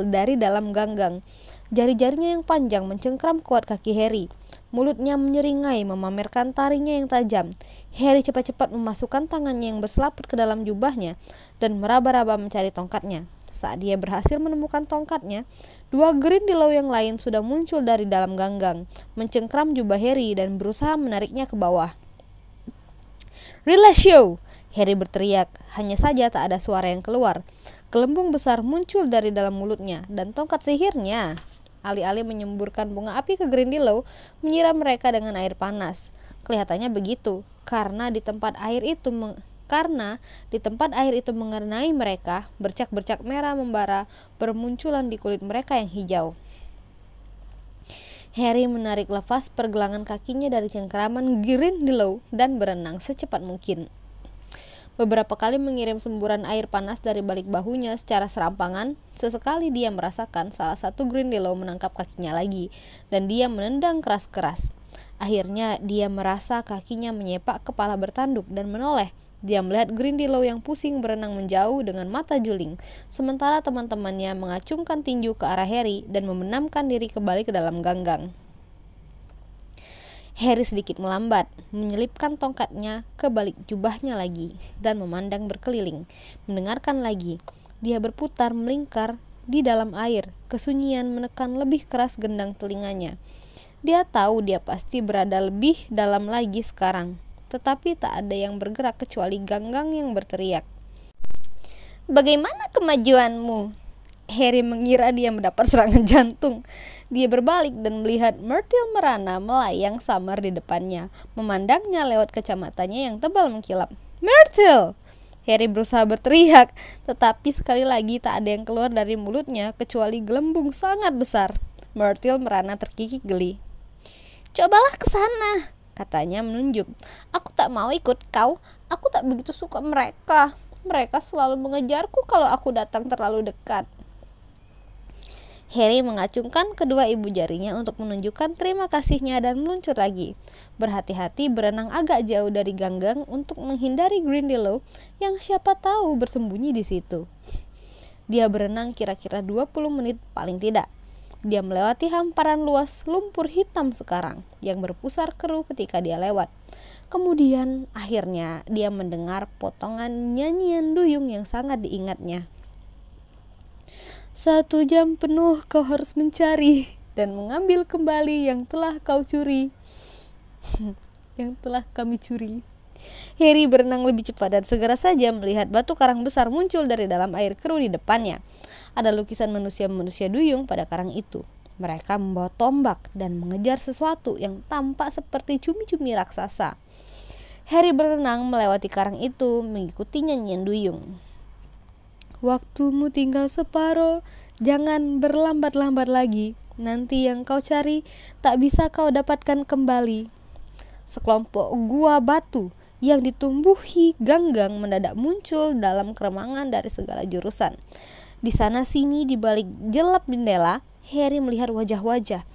dari dalam ganggang. Jari-jarinya yang panjang mencengkram kuat kaki Harry. Mulutnya menyeringai memamerkan taringnya yang tajam. Harry cepat-cepat memasukkan tangannya yang berselaput ke dalam jubahnya dan meraba-raba mencari tongkatnya. Saat dia berhasil menemukan tongkatnya, dua Grindylow yang lain sudah muncul dari dalam ganggang, mencengkram jubah Harry dan berusaha menariknya ke bawah. "Relatio!" Harry berteriak, hanya saja tak ada suara yang keluar. Gelembung besar muncul dari dalam mulutnya, dan tongkat sihirnya, alih-alih menyemburkan bunga api ke Grindylow, menyiram mereka dengan air panas. Kelihatannya begitu, karena di tempat air itu karena di tempat air itu mengenai mereka, bercak-bercak merah membara bermunculan di kulit mereka yang hijau. Harry menarik lepas pergelangan kakinya dari cengkeraman Grindylow dan berenang secepat mungkin. Beberapa kali mengirim semburan air panas dari balik bahunya secara serampangan. Sesekali dia merasakan salah satu Grindylow menangkap kakinya lagi, dan dia menendang keras-keras. Akhirnya dia merasa kakinya menyepak, kepala bertanduk dan menoleh. Dia melihat Grindylow yang pusing berenang menjauh dengan mata juling, sementara teman-temannya mengacungkan tinju ke arah Harry dan membenamkan diri kembali ke dalam ganggang. Harry sedikit melambat, menyelipkan tongkatnya ke balik jubahnya lagi, dan memandang berkeliling, mendengarkan lagi. Dia berputar melingkar di dalam air, kesunyian menekan lebih keras gendang telinganya. Dia tahu dia pasti berada lebih dalam lagi sekarang, tetapi tak ada yang bergerak kecuali ganggang yang berteriak. "Bagaimana kemajuanmu?" Harry mengira dia mendapat serangan jantung. Dia berbalik dan melihat Myrtle merana melayang samar di depannya, memandangnya lewat kacamatanya yang tebal mengkilap. "Myrtle!" Harry berusaha berteriak, tetapi sekali lagi tak ada yang keluar dari mulutnya kecuali gelembung sangat besar. Myrtle merana terkikik geli. "Cobalah ke sana," katanya menunjuk. "Aku tak mau ikut kau. Aku tak begitu suka mereka. Mereka selalu mengejarku kalau aku datang terlalu dekat." Harry mengacungkan kedua ibu jarinya untuk menunjukkan terima kasihnya dan meluncur lagi. Berhati-hati berenang agak jauh dari ganggang untuk menghindari Grindylow yang siapa tahu bersembunyi di situ. Dia berenang kira-kira 20 menit paling tidak. Dia melewati hamparan luas lumpur hitam sekarang yang berpusar keruh ketika dia lewat. Kemudian akhirnya dia mendengar potongan nyanyian duyung yang sangat diingatnya. "1 jam penuh kau harus mencari dan mengambil kembali yang telah kau curi." Yang telah kami curi. Harry berenang lebih cepat dan segera saja melihat batu karang besar muncul dari dalam air keruh di depannya. Ada lukisan manusia-manusia duyung pada karang itu. Mereka membawa tombak dan mengejar sesuatu yang tampak seperti cumi-cumi raksasa. Harry berenang melewati karang itu, mengikuti nyanyian duyung. "Waktumu tinggal separuh, jangan berlambat-lambat lagi. Nanti yang kau cari tak bisa kau dapatkan kembali." Sekelompok gua batu yang ditumbuhi ganggang mendadak muncul dalam keremangan dari segala jurusan. Di sana sini di balik jelap jendela, Harry melihat wajah-wajah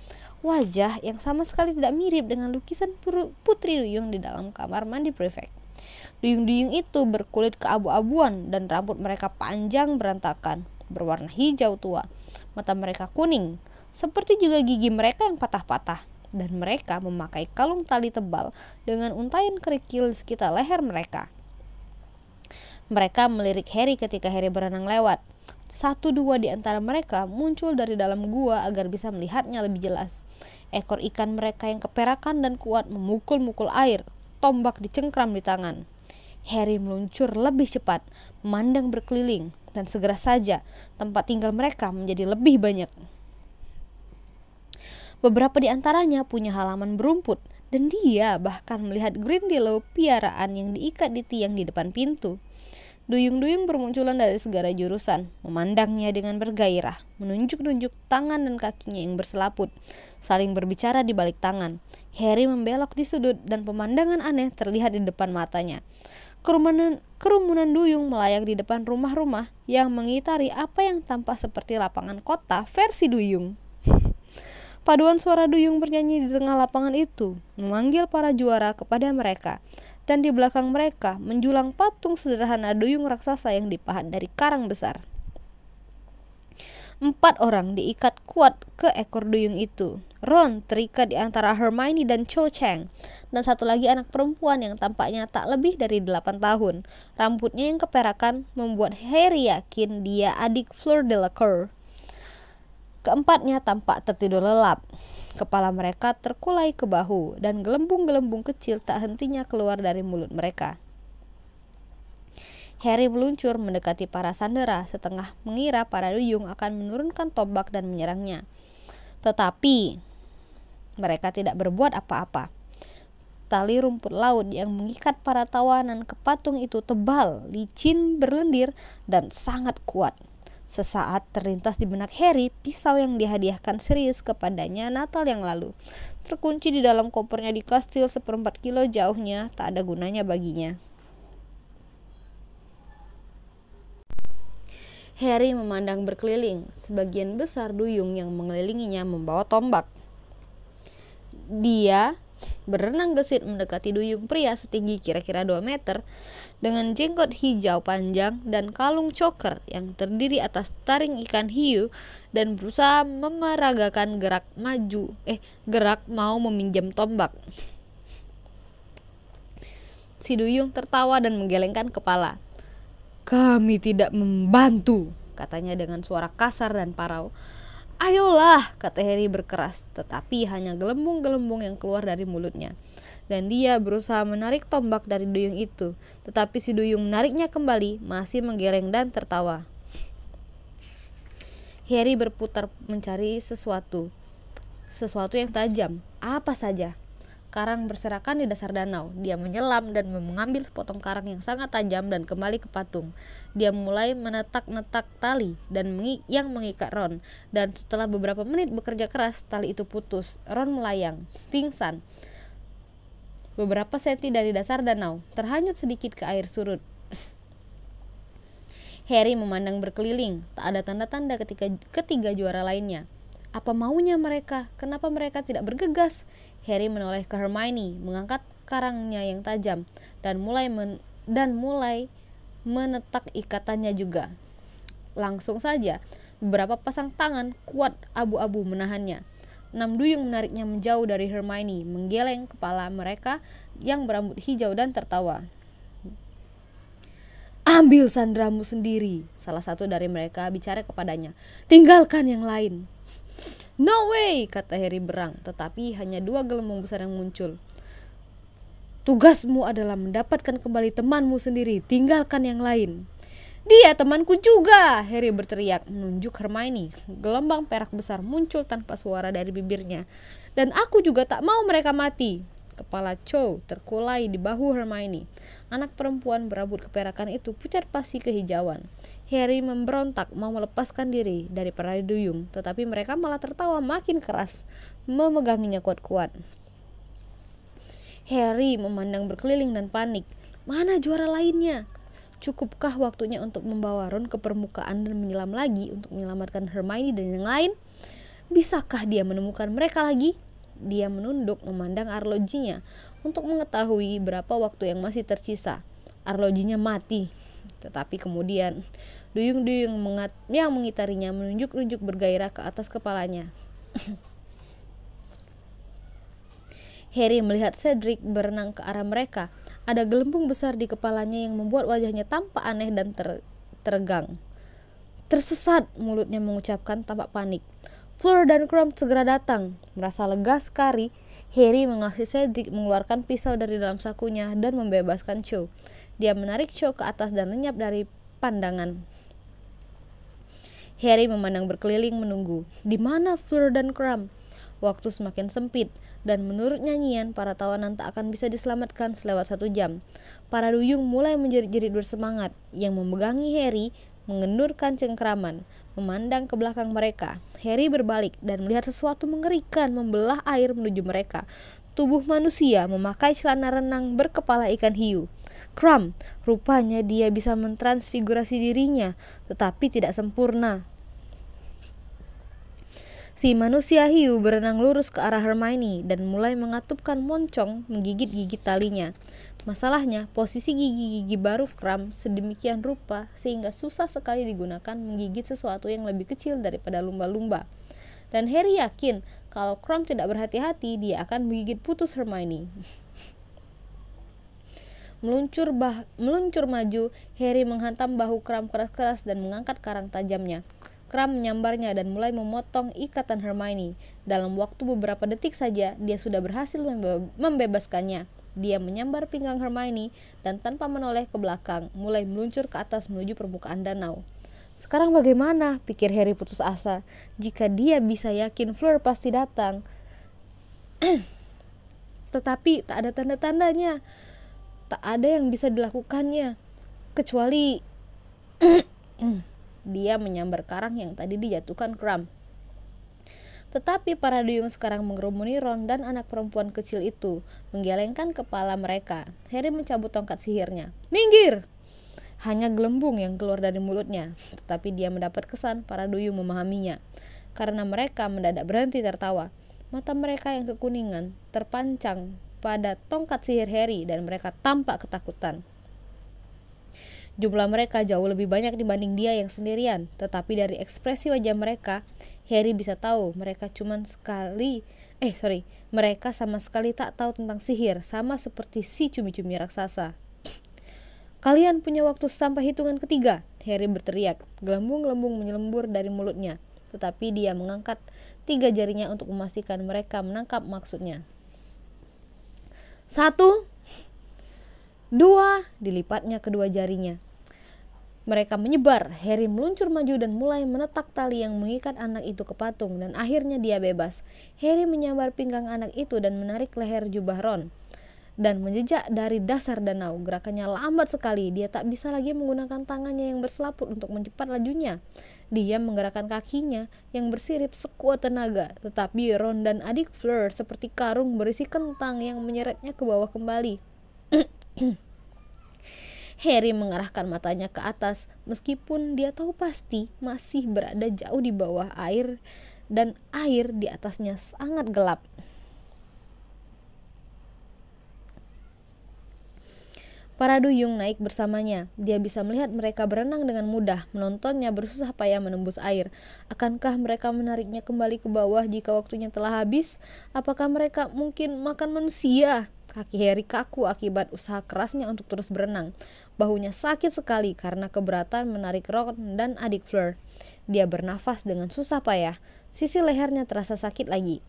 yang sama sekali tidak mirip dengan lukisan putri duyung di dalam kamar mandi prefek. Duyung-duyung itu berkulit keabu-abuan dan rambut mereka panjang berantakan, berwarna hijau tua. Mata mereka kuning, seperti juga gigi mereka yang patah-patah, dan mereka memakai kalung tali tebal dengan untaian kerikil di sekitar leher mereka. Mereka melirik Harry ketika Harry berenang lewat. 1-2 di antara mereka muncul dari dalam gua agar bisa melihatnya lebih jelas. Ekor ikan mereka yang keperakan dan kuat memukul-mukul air, tombak dicengkram di tangan. Harry meluncur lebih cepat, memandang berkeliling, dan segera saja tempat tinggal mereka menjadi lebih banyak. Beberapa di antaranya punya halaman berumput, dan dia bahkan melihat Grindylow piaraan yang diikat di tiang di depan pintu. Duyung-duyung bermunculan dari segala jurusan, memandangnya dengan bergairah, menunjuk-nunjuk tangan dan kakinya yang berselaput, saling berbicara di balik tangan. Harry membelok di sudut dan pemandangan aneh terlihat di depan matanya. Kerumunan duyung melayang di depan rumah-rumah yang mengitari apa yang tampak seperti lapangan kota versi duyung. Paduan suara duyung bernyanyi di tengah lapangan itu, memanggil para juara kepada mereka, dan di belakang mereka menjulang patung sederhana duyung raksasa yang dipahat dari karang besar. 4 orang diikat kuat ke ekor duyung itu. Ron terikat di antara Hermione dan Cho Chang, dan satu lagi anak perempuan yang tampaknya tak lebih dari 8 tahun. Rambutnya yang keperakan membuat Harry yakin dia adik Fleur Delacour. Keempatnya tampak tertidur lelap. Kepala mereka terkulai ke bahu, dan gelembung-gelembung kecil tak hentinya keluar dari mulut mereka. Harry meluncur mendekati para sandera, setengah mengira para duyung akan menurunkan tombak dan menyerangnya. Tetapi mereka tidak berbuat apa-apa. Tali rumput laut yang mengikat para tawanan ke patung itu tebal, licin, berlendir, dan sangat kuat. Sesaat terlintas di benak Harry pisau yang dihadiahkan Sirius kepadanya Natal yang lalu. Terkunci di dalam kopernya di kastil 1/4 kilo jauhnya, tak ada gunanya baginya. Harry memandang berkeliling. Sebagian besar duyung yang mengelilinginya membawa tombak. Dia berenang gesit mendekati duyung pria setinggi kira-kira 2 meter dengan jenggot hijau panjang dan kalung choker yang terdiri atas taring ikan hiu dan berusaha memeragakan gerak mau meminjam tombak. Si duyung tertawa dan menggelengkan kepala. "Kami tidak membantu," katanya dengan suara kasar dan parau. "Ayolah," kata Harry berkeras, tetapi hanya gelembung-gelembung yang keluar dari mulutnya. Dan dia berusaha menarik tombak dari duyung itu, tetapi si duyung menariknya kembali, masih menggeleng dan tertawa. Harry berputar mencari sesuatu yang tajam, apa saja. Karang berserakan di dasar danau. Dia menyelam dan mengambil sepotong karang yang sangat tajam dan kembali ke patung. Dia mulai menetak-netak tali yang mengikat Ron. Dan setelah beberapa menit bekerja keras, tali itu putus. Ron melayang, pingsan beberapa senti dari dasar danau, terhanyut sedikit ke air surut. Harry memandang berkeliling. Tak ada tanda-tanda ketiga juara lainnya. Apa maunya mereka? Kenapa mereka tidak bergegas? Harry menoleh ke Hermione, mengangkat karangnya yang tajam, dan mulai menetak ikatannya juga. Langsung saja, beberapa pasang tangan kuat abu-abu menahannya. 6 duyung menariknya menjauh dari Hermione, menggeleng kepala mereka yang berambut hijau dan tertawa. "Ambil sandramu sendiri," salah satu dari mereka bicara kepadanya. "Tinggalkan yang lain." "No way," kata Harry berang, tetapi hanya 2 gelembung besar yang muncul. "Tugasmu adalah mendapatkan kembali temanmu sendiri, tinggalkan yang lain." "Dia temanku juga," Harry berteriak, menunjuk Hermione. Gelombang perak besar muncul tanpa suara dari bibirnya. "Dan aku juga tak mau mereka mati." Kepala Cho terkulai di bahu Hermione. Anak perempuan berambut keperakan itu pucat pasi kehijauan. Harry memberontak mau melepaskan diri dari para duyung, tetapi mereka malah tertawa makin keras, memeganginya kuat-kuat. Harry memandang berkeliling dan panik. Mana juara lainnya? Cukupkah waktunya untuk membawa Ron ke permukaan dan menyelam lagi untuk menyelamatkan Hermione dan yang lain? Bisakah dia menemukan mereka lagi? Dia menunduk memandang arlojinya untuk mengetahui berapa waktu yang masih tersisa. Arlojinya mati. Tetapi kemudian duyung-duyung yang mengitarinya menunjuk-nunjuk bergairah ke atas kepalanya. Harry melihat Cedric berenang ke arah mereka. Ada gelembung besar di kepalanya yang membuat wajahnya tampak aneh dan teregang. "Tersesat," mulutnya mengucapkan tampak panik. Fleur dan Krum segera datang. Merasa lega sekali, Harry mengasihi Cedric mengeluarkan pisau dari dalam sakunya dan membebaskan Cho. Dia menarik Cho ke atas dan lenyap dari pandangan. Harry memandang berkeliling menunggu. Di mana Fleur dan Krum? Waktu semakin sempit, dan menurut nyanyian, para tawanan tak akan bisa diselamatkan selewat 1 jam. Para duyung mulai menjerit-jerit bersemangat. Yang memegangi Harry mengendurkan cengkraman, memandang ke belakang mereka. Harry berbalik dan melihat sesuatu mengerikan membelah air menuju mereka. Tubuh manusia memakai celana renang berkepala ikan hiu. Krum, rupanya dia bisa mentransfigurasi dirinya, tetapi tidak sempurna. Si manusia hiu berenang lurus ke arah Hermione dan mulai mengatupkan moncong menggigit-gigit talinya. Masalahnya, posisi gigi-gigi baru Krum sedemikian rupa sehingga susah sekali digunakan menggigit sesuatu yang lebih kecil daripada lumba-lumba. Dan Harry yakin kalau Krum tidak berhati-hati, dia akan menggigit putus Hermione. Meluncur maju, Harry menghantam bahu Krum keras-keras dan mengangkat karang tajamnya. Krum menyambarnya dan mulai memotong ikatan Hermione. Dalam waktu beberapa detik saja, dia sudah berhasil membebaskannya. Dia menyambar pinggang Hermione dan tanpa menoleh ke belakang, mulai meluncur ke atas menuju permukaan danau. Sekarang bagaimana? Pikir Harry putus asa. Jika dia bisa yakin Fleur pasti datang. tetapi tak ada tanda-tandanya. Tak ada yang bisa dilakukannya kecuali dia menyambar karang yang tadi dijatuhkan Crumb. Tetapi para duyung sekarang mengerumuni Ron dan anak perempuan kecil itu, menggelengkan kepala mereka. Harry mencabut tongkat sihirnya. "Minggir!" Hanya gelembung yang keluar dari mulutnya, tetapi dia mendapat kesan para duyung memahaminya. Karena mereka mendadak berhenti tertawa. Mata mereka yang kekuningan terpancang pada tongkat sihir Harry dan mereka tampak ketakutan. Jumlah mereka jauh lebih banyak dibanding dia yang sendirian, tetapi dari ekspresi wajah mereka, Harry bisa tahu mereka mereka sama sekali tak tahu tentang sihir, sama seperti si cumi-cumi raksasa. "Kalian punya waktu sampai hitungan ketiga," Harry berteriak. Gelembung-gelembung menyelembur dari mulutnya, tetapi dia mengangkat 3 jarinya untuk memastikan mereka menangkap maksudnya. 1, 2, dilipatnya kedua jarinya. Mereka menyebar. Harry meluncur maju dan mulai menetak tali yang mengikat anak itu ke patung dan akhirnya dia bebas. Harry menyambar pinggang anak itu dan menarik leher jubah Ron dan menjejak dari dasar danau. Gerakannya lambat sekali. Dia tak bisa lagi menggunakan tangannya yang berselaput untuk mencepat lajunya. Dia menggerakkan kakinya yang bersirip sekuat tenaga, tetapi Ron dan adik Fleur seperti karung berisi kentang yang menyeretnya ke bawah kembali. Harry mengarahkan matanya ke atas, meskipun dia tahu pasti masih berada jauh di bawah air dan air di atasnya sangat gelap. Para duyung naik bersamanya. Dia bisa melihat mereka berenang dengan mudah, menontonnya bersusah payah menembus air. Akankah mereka menariknya kembali ke bawah jika waktunya telah habis? Apakah mereka mungkin makan manusia? Kaki Harry kaku akibat usaha kerasnya untuk terus berenang. Bahunya sakit sekali karena keberatan menarik Ron dan adik Fleur. Dia bernafas dengan susah payah. Sisi lehernya terasa sakit lagi.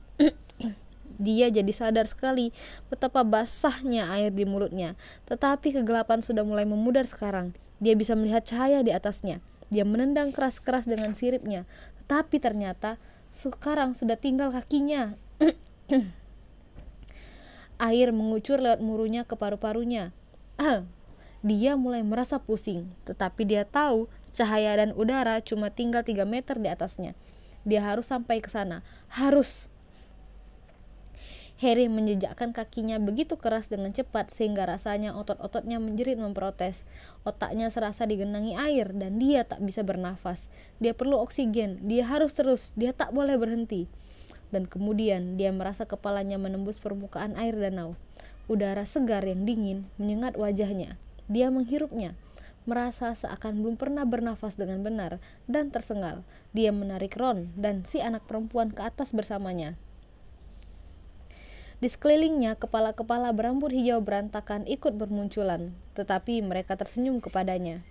Dia jadi sadar sekali betapa basahnya air di mulutnya. Tetapi kegelapan sudah mulai memudar sekarang. Dia bisa melihat cahaya di atasnya. Dia menendang keras-keras dengan siripnya. Tetapi ternyata sekarang sudah tinggal kakinya. Air mengucur lewat murunya ke paru-parunya. Dia mulai merasa pusing, tetapi dia tahu cahaya dan udara cuma tinggal 3 meter di atasnya. Dia harus sampai ke sana. Harus. Harry menjejakkan kakinya begitu keras dengan cepat sehingga rasanya otot-ototnya menjerit memprotes. Otaknya serasa digenangi air dan dia tak bisa bernafas. Dia perlu oksigen. Dia harus terus. Dia tak boleh berhenti. Dan kemudian dia merasa kepalanya menembus permukaan air danau. Udara segar yang dingin menyengat wajahnya. Dia menghirupnya, merasa seakan belum pernah bernafas dengan benar dan tersengal. Dia menarik Ron dan si anak perempuan ke atas bersamanya. Di sekelilingnya, kepala-kepala berambut hijau berantakan ikut bermunculan, tetapi mereka tersenyum kepadanya.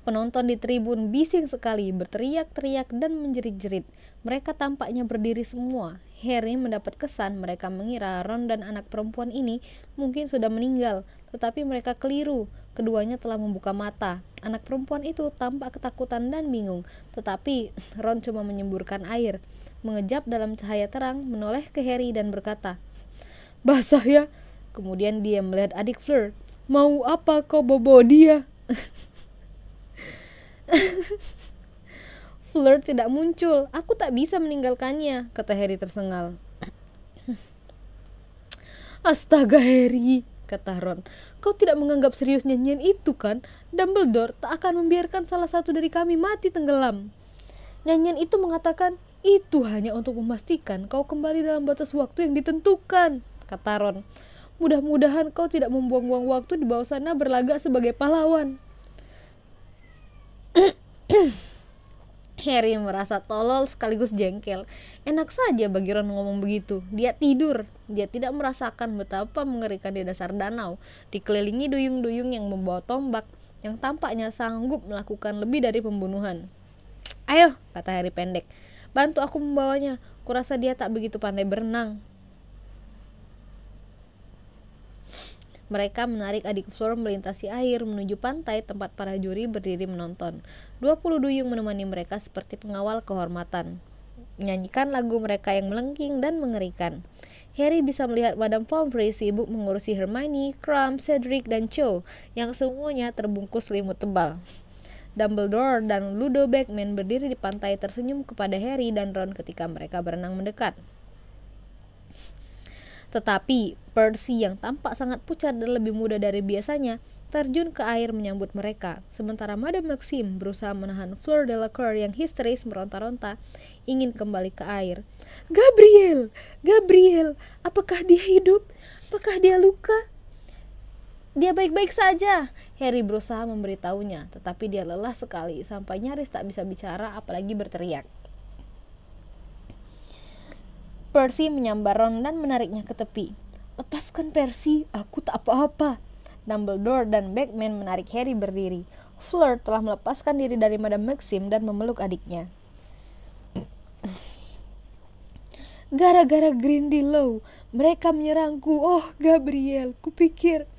Penonton di tribun bising sekali, berteriak-teriak dan menjerit-jerit. Mereka tampaknya berdiri semua. Harry mendapat kesan mereka mengira Ron dan anak perempuan ini mungkin sudah meninggal, tetapi mereka keliru. Keduanya telah membuka mata. Anak perempuan itu tampak ketakutan dan bingung, tetapi Ron cuma menyemburkan air, mengejap dalam cahaya terang, menoleh ke Harry dan berkata, "Basah ya?" Kemudian dia melihat adik Fleur. "Mau apa kau bawa dia?" Fleur tidak muncul. "Aku tak bisa meninggalkannya," kata Harry tersengal. "Astaga Harry," kata Ron, "kau tidak menganggap serius nyanyian itu kan? Dumbledore tak akan membiarkan salah satu dari kami mati tenggelam. Nyanyian itu mengatakan itu hanya untuk memastikan kau kembali dalam batas waktu yang ditentukan," kata Ron. "Mudah-mudahan kau tidak membuang-buang waktu di bawah sana berlagak sebagai pahlawan." Harry merasa tolol sekaligus jengkel. Enak saja bagi Ron ngomong begitu. Dia tidur. Dia tidak merasakan betapa mengerikan di dasar danau, dikelilingi duyung-duyung yang membawa tombak yang tampaknya sanggup melakukan lebih dari pembunuhan. "Ayo," kata Harry pendek, "bantu aku membawanya. Kurasa dia tak begitu pandai berenang." Mereka menarik adik Fleur melintasi air menuju pantai tempat para juri berdiri menonton. 20 duyung menemani mereka seperti pengawal kehormatan. menyanyikan lagu mereka yang melengking dan mengerikan. Harry bisa melihat Madame Pomfrey sibuk mengurusi Hermione, Krum, Cedric, dan Cho yang semuanya terbungkus selimut tebal. Dumbledore dan Ludo Bagman berdiri di pantai tersenyum kepada Harry dan Ron ketika mereka berenang mendekat. Tetapi Percy yang tampak sangat pucat dan lebih muda dari biasanya terjun ke air menyambut mereka, sementara Madame Maxime berusaha menahan Fleur Delacour yang histeris meronta-ronta ingin kembali ke air. Gabriel! Gabriel! Apakah dia hidup? Apakah dia luka? Dia baik-baik saja, Harry berusaha memberitahunya, tetapi dia lelah sekali sampai nyaris tak bisa bicara apalagi berteriak. Percy menyambar Ron dan menariknya ke tepi. Lepaskan Percy, aku tak apa-apa. Dumbledore dan Bagman menarik Harry berdiri. Fleur telah melepaskan diri dari Madame Maxime dan memeluk adiknya. Gara-gara Grindylow, mereka menyerangku. Oh, Gabriel, kupikir,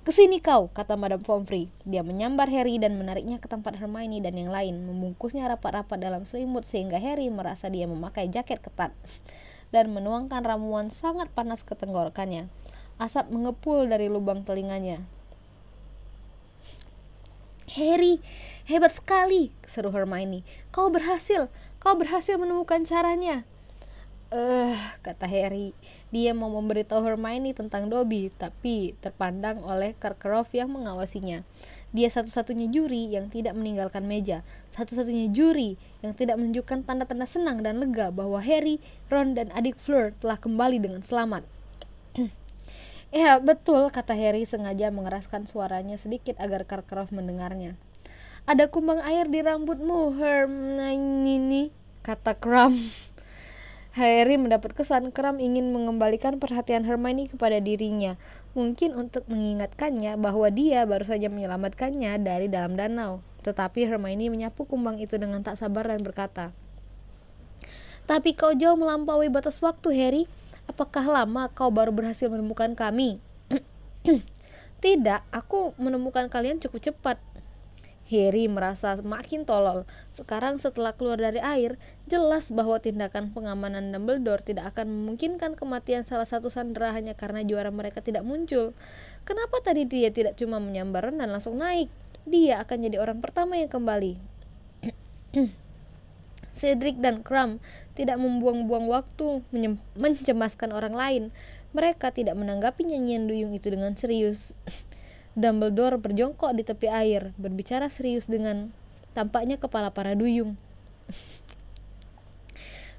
kesini kau, kata Madame Pomfrey. Dia menyambar Harry dan menariknya ke tempat Hermione dan yang lain, membungkusnya rapat-rapat dalam selimut sehingga Harry merasa dia memakai jaket ketat dan menuangkan ramuan sangat panas ke tenggorokannya. Asap mengepul dari lubang telinganya. Harry, hebat sekali, seru Hermione. Kau berhasil menemukan caranya. Kata Harry. Dia mau memberitahu Hermione tentang Dobby, tapi terpandang oleh Karkaroff yang mengawasinya. Dia satu-satunya juri yang tidak meninggalkan meja, satu-satunya juri yang tidak menunjukkan tanda-tanda senang dan lega bahwa Harry, Ron, dan adik Fleur telah kembali dengan selamat. Ya, betul, kata Harry sengaja mengeraskan suaranya sedikit agar Karkaroff mendengarnya. Ada kumbang air di rambutmu, Hermione, kata Krum. Harry mendapat kesan Krum ingin mengembalikan perhatian Hermione kepada dirinya, mungkin untuk mengingatkannya bahwa dia baru saja menyelamatkannya dari dalam danau. Tetapi Hermione menyapu kumbang itu dengan tak sabar dan berkata, "Tapi kau jauh melampaui batas waktu, Harry. Apakah lama kau baru berhasil menemukan kami?" Tidak, aku menemukan kalian cukup cepat. Harry merasa makin tolol. Sekarang setelah keluar dari air, jelas bahwa tindakan pengamanan Dumbledore tidak akan memungkinkan kematian salah satu sandera hanya karena juara mereka tidak muncul. Kenapa tadi dia tidak cuma menyambar dan langsung naik? Dia akan jadi orang pertama yang kembali. Cedric dan Krum tidak membuang-buang waktu mencemaskan orang lain. Mereka tidak menanggapi nyanyian duyung itu dengan serius. Dumbledore berjongkok di tepi air, berbicara serius dengan tampaknya kepala para duyung.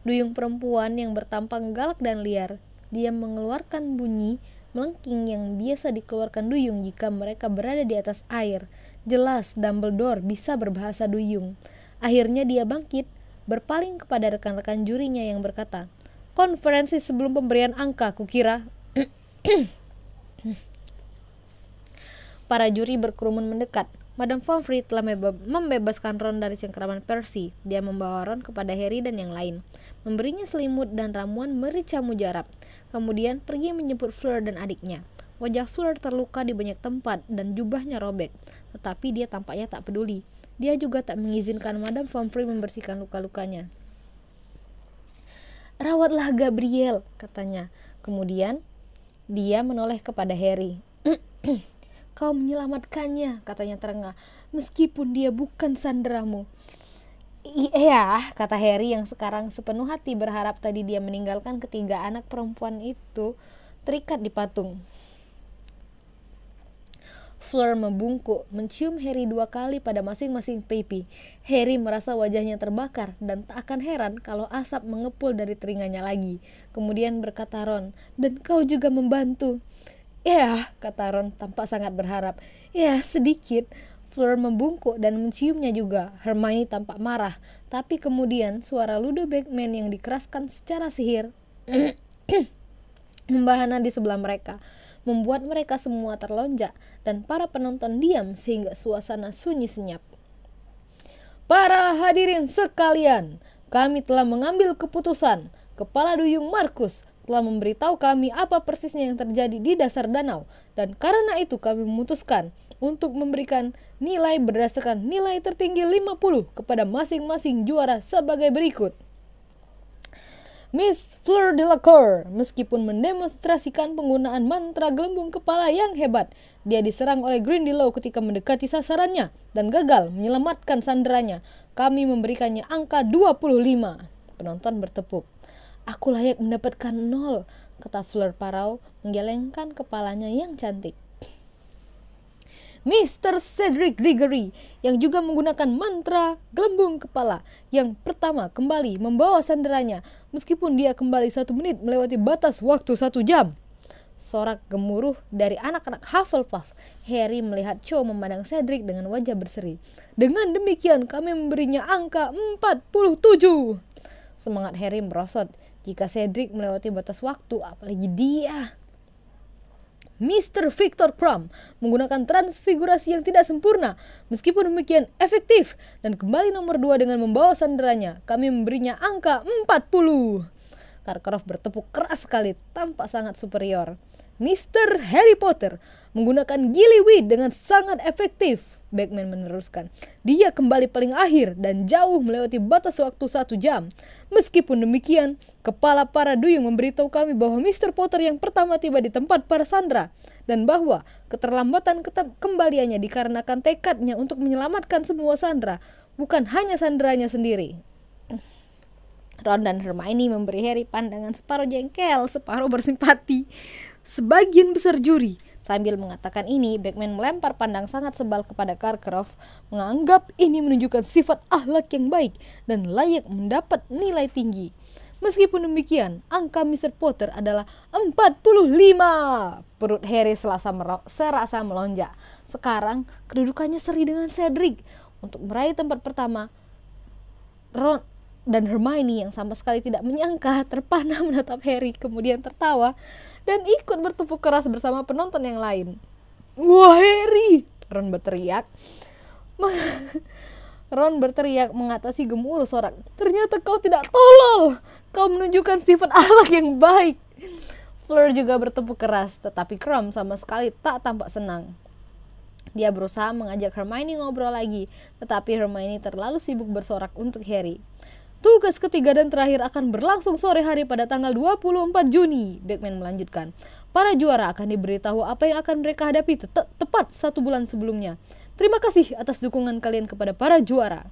Duyung perempuan yang bertampang galak dan liar. Dia mengeluarkan bunyi melengking yang biasa dikeluarkan duyung jika mereka berada di atas air. Jelas Dumbledore bisa berbahasa duyung. Akhirnya dia bangkit, berpaling kepada rekan-rekan jurinya yang berkata, "Konferensi sebelum pemberian angka, kukira." Para juri berkerumun mendekat. Madame Pomfrey telah membebaskan Ron dari cengkeraman Percy. Dia membawa Ron kepada Harry dan yang lain, memberinya selimut dan ramuan merica mujarab. Kemudian pergi menjemput Fleur dan adiknya. Wajah Fleur terluka di banyak tempat dan jubahnya robek, tetapi dia tampaknya tak peduli. Dia juga tak mengizinkan Madame Pomfrey membersihkan luka-lukanya. "Rawatlah Gabriel," katanya. Kemudian dia menoleh kepada Harry. "Kau menyelamatkannya," katanya terengah, "meskipun dia bukan sanderamu." "Iya," kata Harry yang sekarang sepenuh hati berharap tadi dia meninggalkan ketiga anak perempuan itu terikat di patung. Fleur membungkuk, mencium Harry 2 kali pada masing-masing pipi. Harry merasa wajahnya terbakar dan tak akan heran kalau asap mengepul dari telinganya lagi. Kemudian berkata Ron, "Dan kau juga membantu." "Ya," kata Ron tampak sangat berharap. "Ya, sedikit." Fleur membungkuk dan menciumnya juga. Hermione tampak marah, tapi kemudian suara Ludo Bagman yang dikeraskan secara sihir membahana di sebelah mereka, membuat mereka semua terlonjak dan para penonton diam sehingga suasana sunyi senyap. "Para hadirin sekalian, kami telah mengambil keputusan. Kepala Duyung Markus telah memberitahu kami apa persisnya yang terjadi di dasar danau, dan karena itu kami memutuskan untuk memberikan nilai berdasarkan nilai tertinggi 50 kepada masing-masing juara sebagai berikut. Miss Fleur Delacour, meskipun mendemonstrasikan penggunaan mantra gelembung kepala yang hebat, dia diserang oleh Grindylow ketika mendekati sasarannya dan gagal menyelamatkan sanderanya. Kami memberikannya angka 25. Penonton bertepuk. Aku layak mendapatkan 0, kata Fleur parau menggelengkan kepalanya yang cantik. Mr. Cedric Diggory yang juga menggunakan mantra gelembung kepala yang pertama kembali membawa sanderanya meskipun dia kembali 1 menit melewati batas waktu 1 jam. Sorak gemuruh dari anak-anak Hufflepuff. Harry melihat Cho memandang Cedric dengan wajah berseri. Dengan demikian kami memberinya angka 47. Semangat Harry merosot. Jika Cedric melewati batas waktu, apalagi dia. Mr. Victor Crumb menggunakan transfigurasi yang tidak sempurna, meskipun demikian efektif, dan kembali nomor 2 dengan membawa sanderanya. Kami memberinya angka 40. Karkaroff bertepuk keras sekali, tampak sangat superior. Mr. Harry Potter menggunakan Gillyweed dengan sangat efektif. Bagman meneruskan. Dia kembali paling akhir dan jauh melewati batas waktu 1 jam. Meskipun demikian, kepala para duyung memberitahu kami bahwa Mr. Potter yang pertama tiba di tempat para sandera dan bahwa keterlambatan kembaliannya dikarenakan tekadnya untuk menyelamatkan semua sandera, bukan hanya sanderanya sendiri. Ron dan Hermione memberi Harry pandangan separuh jengkel, separuh bersimpati. Sebagian besar juri. Sambil mengatakan ini, Bagman melempar pandang sangat sebal kepada Karkaroff, menganggap ini menunjukkan sifat akhlak yang baik dan layak mendapat nilai tinggi. Meskipun demikian, angka Mr. Potter adalah 45. Perut Harry serasa melonjak. Sekarang kedudukannya seri dengan Cedric. Untuk meraih tempat pertama, Ron dan Hermione yang sama sekali tidak menyangka terpana menatap Harry, kemudian tertawa dan ikut bertepuk keras bersama penonton yang lain. Wah Harry! Ron berteriak. Ron berteriak mengatasi gemuruh sorak. Ternyata kau tidak tolol. Kau menunjukkan sifat akhlak yang baik. Fleur juga bertepuk keras, tetapi Crumb sama sekali tak tampak senang. Dia berusaha mengajak Hermione ngobrol lagi, tetapi Hermione terlalu sibuk bersorak untuk Harry. Tugas ketiga dan terakhir akan berlangsung sore hari pada tanggal 24 Juni, Bagman melanjutkan. Para juara akan diberitahu apa yang akan mereka hadapi tepat 1 bulan sebelumnya. Terima kasih atas dukungan kalian kepada para juara.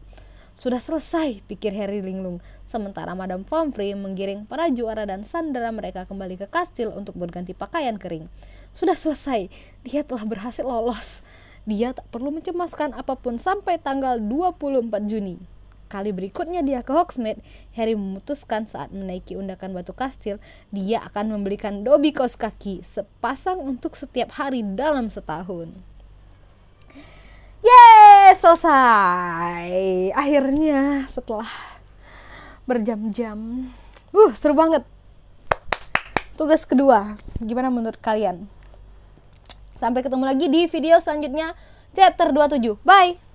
Sudah selesai, pikir Harry linglung, sementara Madame Pomfrey menggiring para juara dan sandera mereka kembali ke kastil untuk berganti pakaian kering. Sudah selesai, dia telah berhasil lolos. Dia tak perlu mencemaskan apapun sampai tanggal 24 Juni. Kali berikutnya dia ke Hogsmeade, Harry memutuskan saat menaiki undakan batu kastil, dia akan membelikan Dobby kaos kaki sepasang untuk setiap hari dalam setahun. Yeay, selesai. Akhirnya setelah berjam-jam. Seru banget. Tugas kedua, gimana menurut kalian? Sampai ketemu lagi di video selanjutnya, chapter 27. Bye!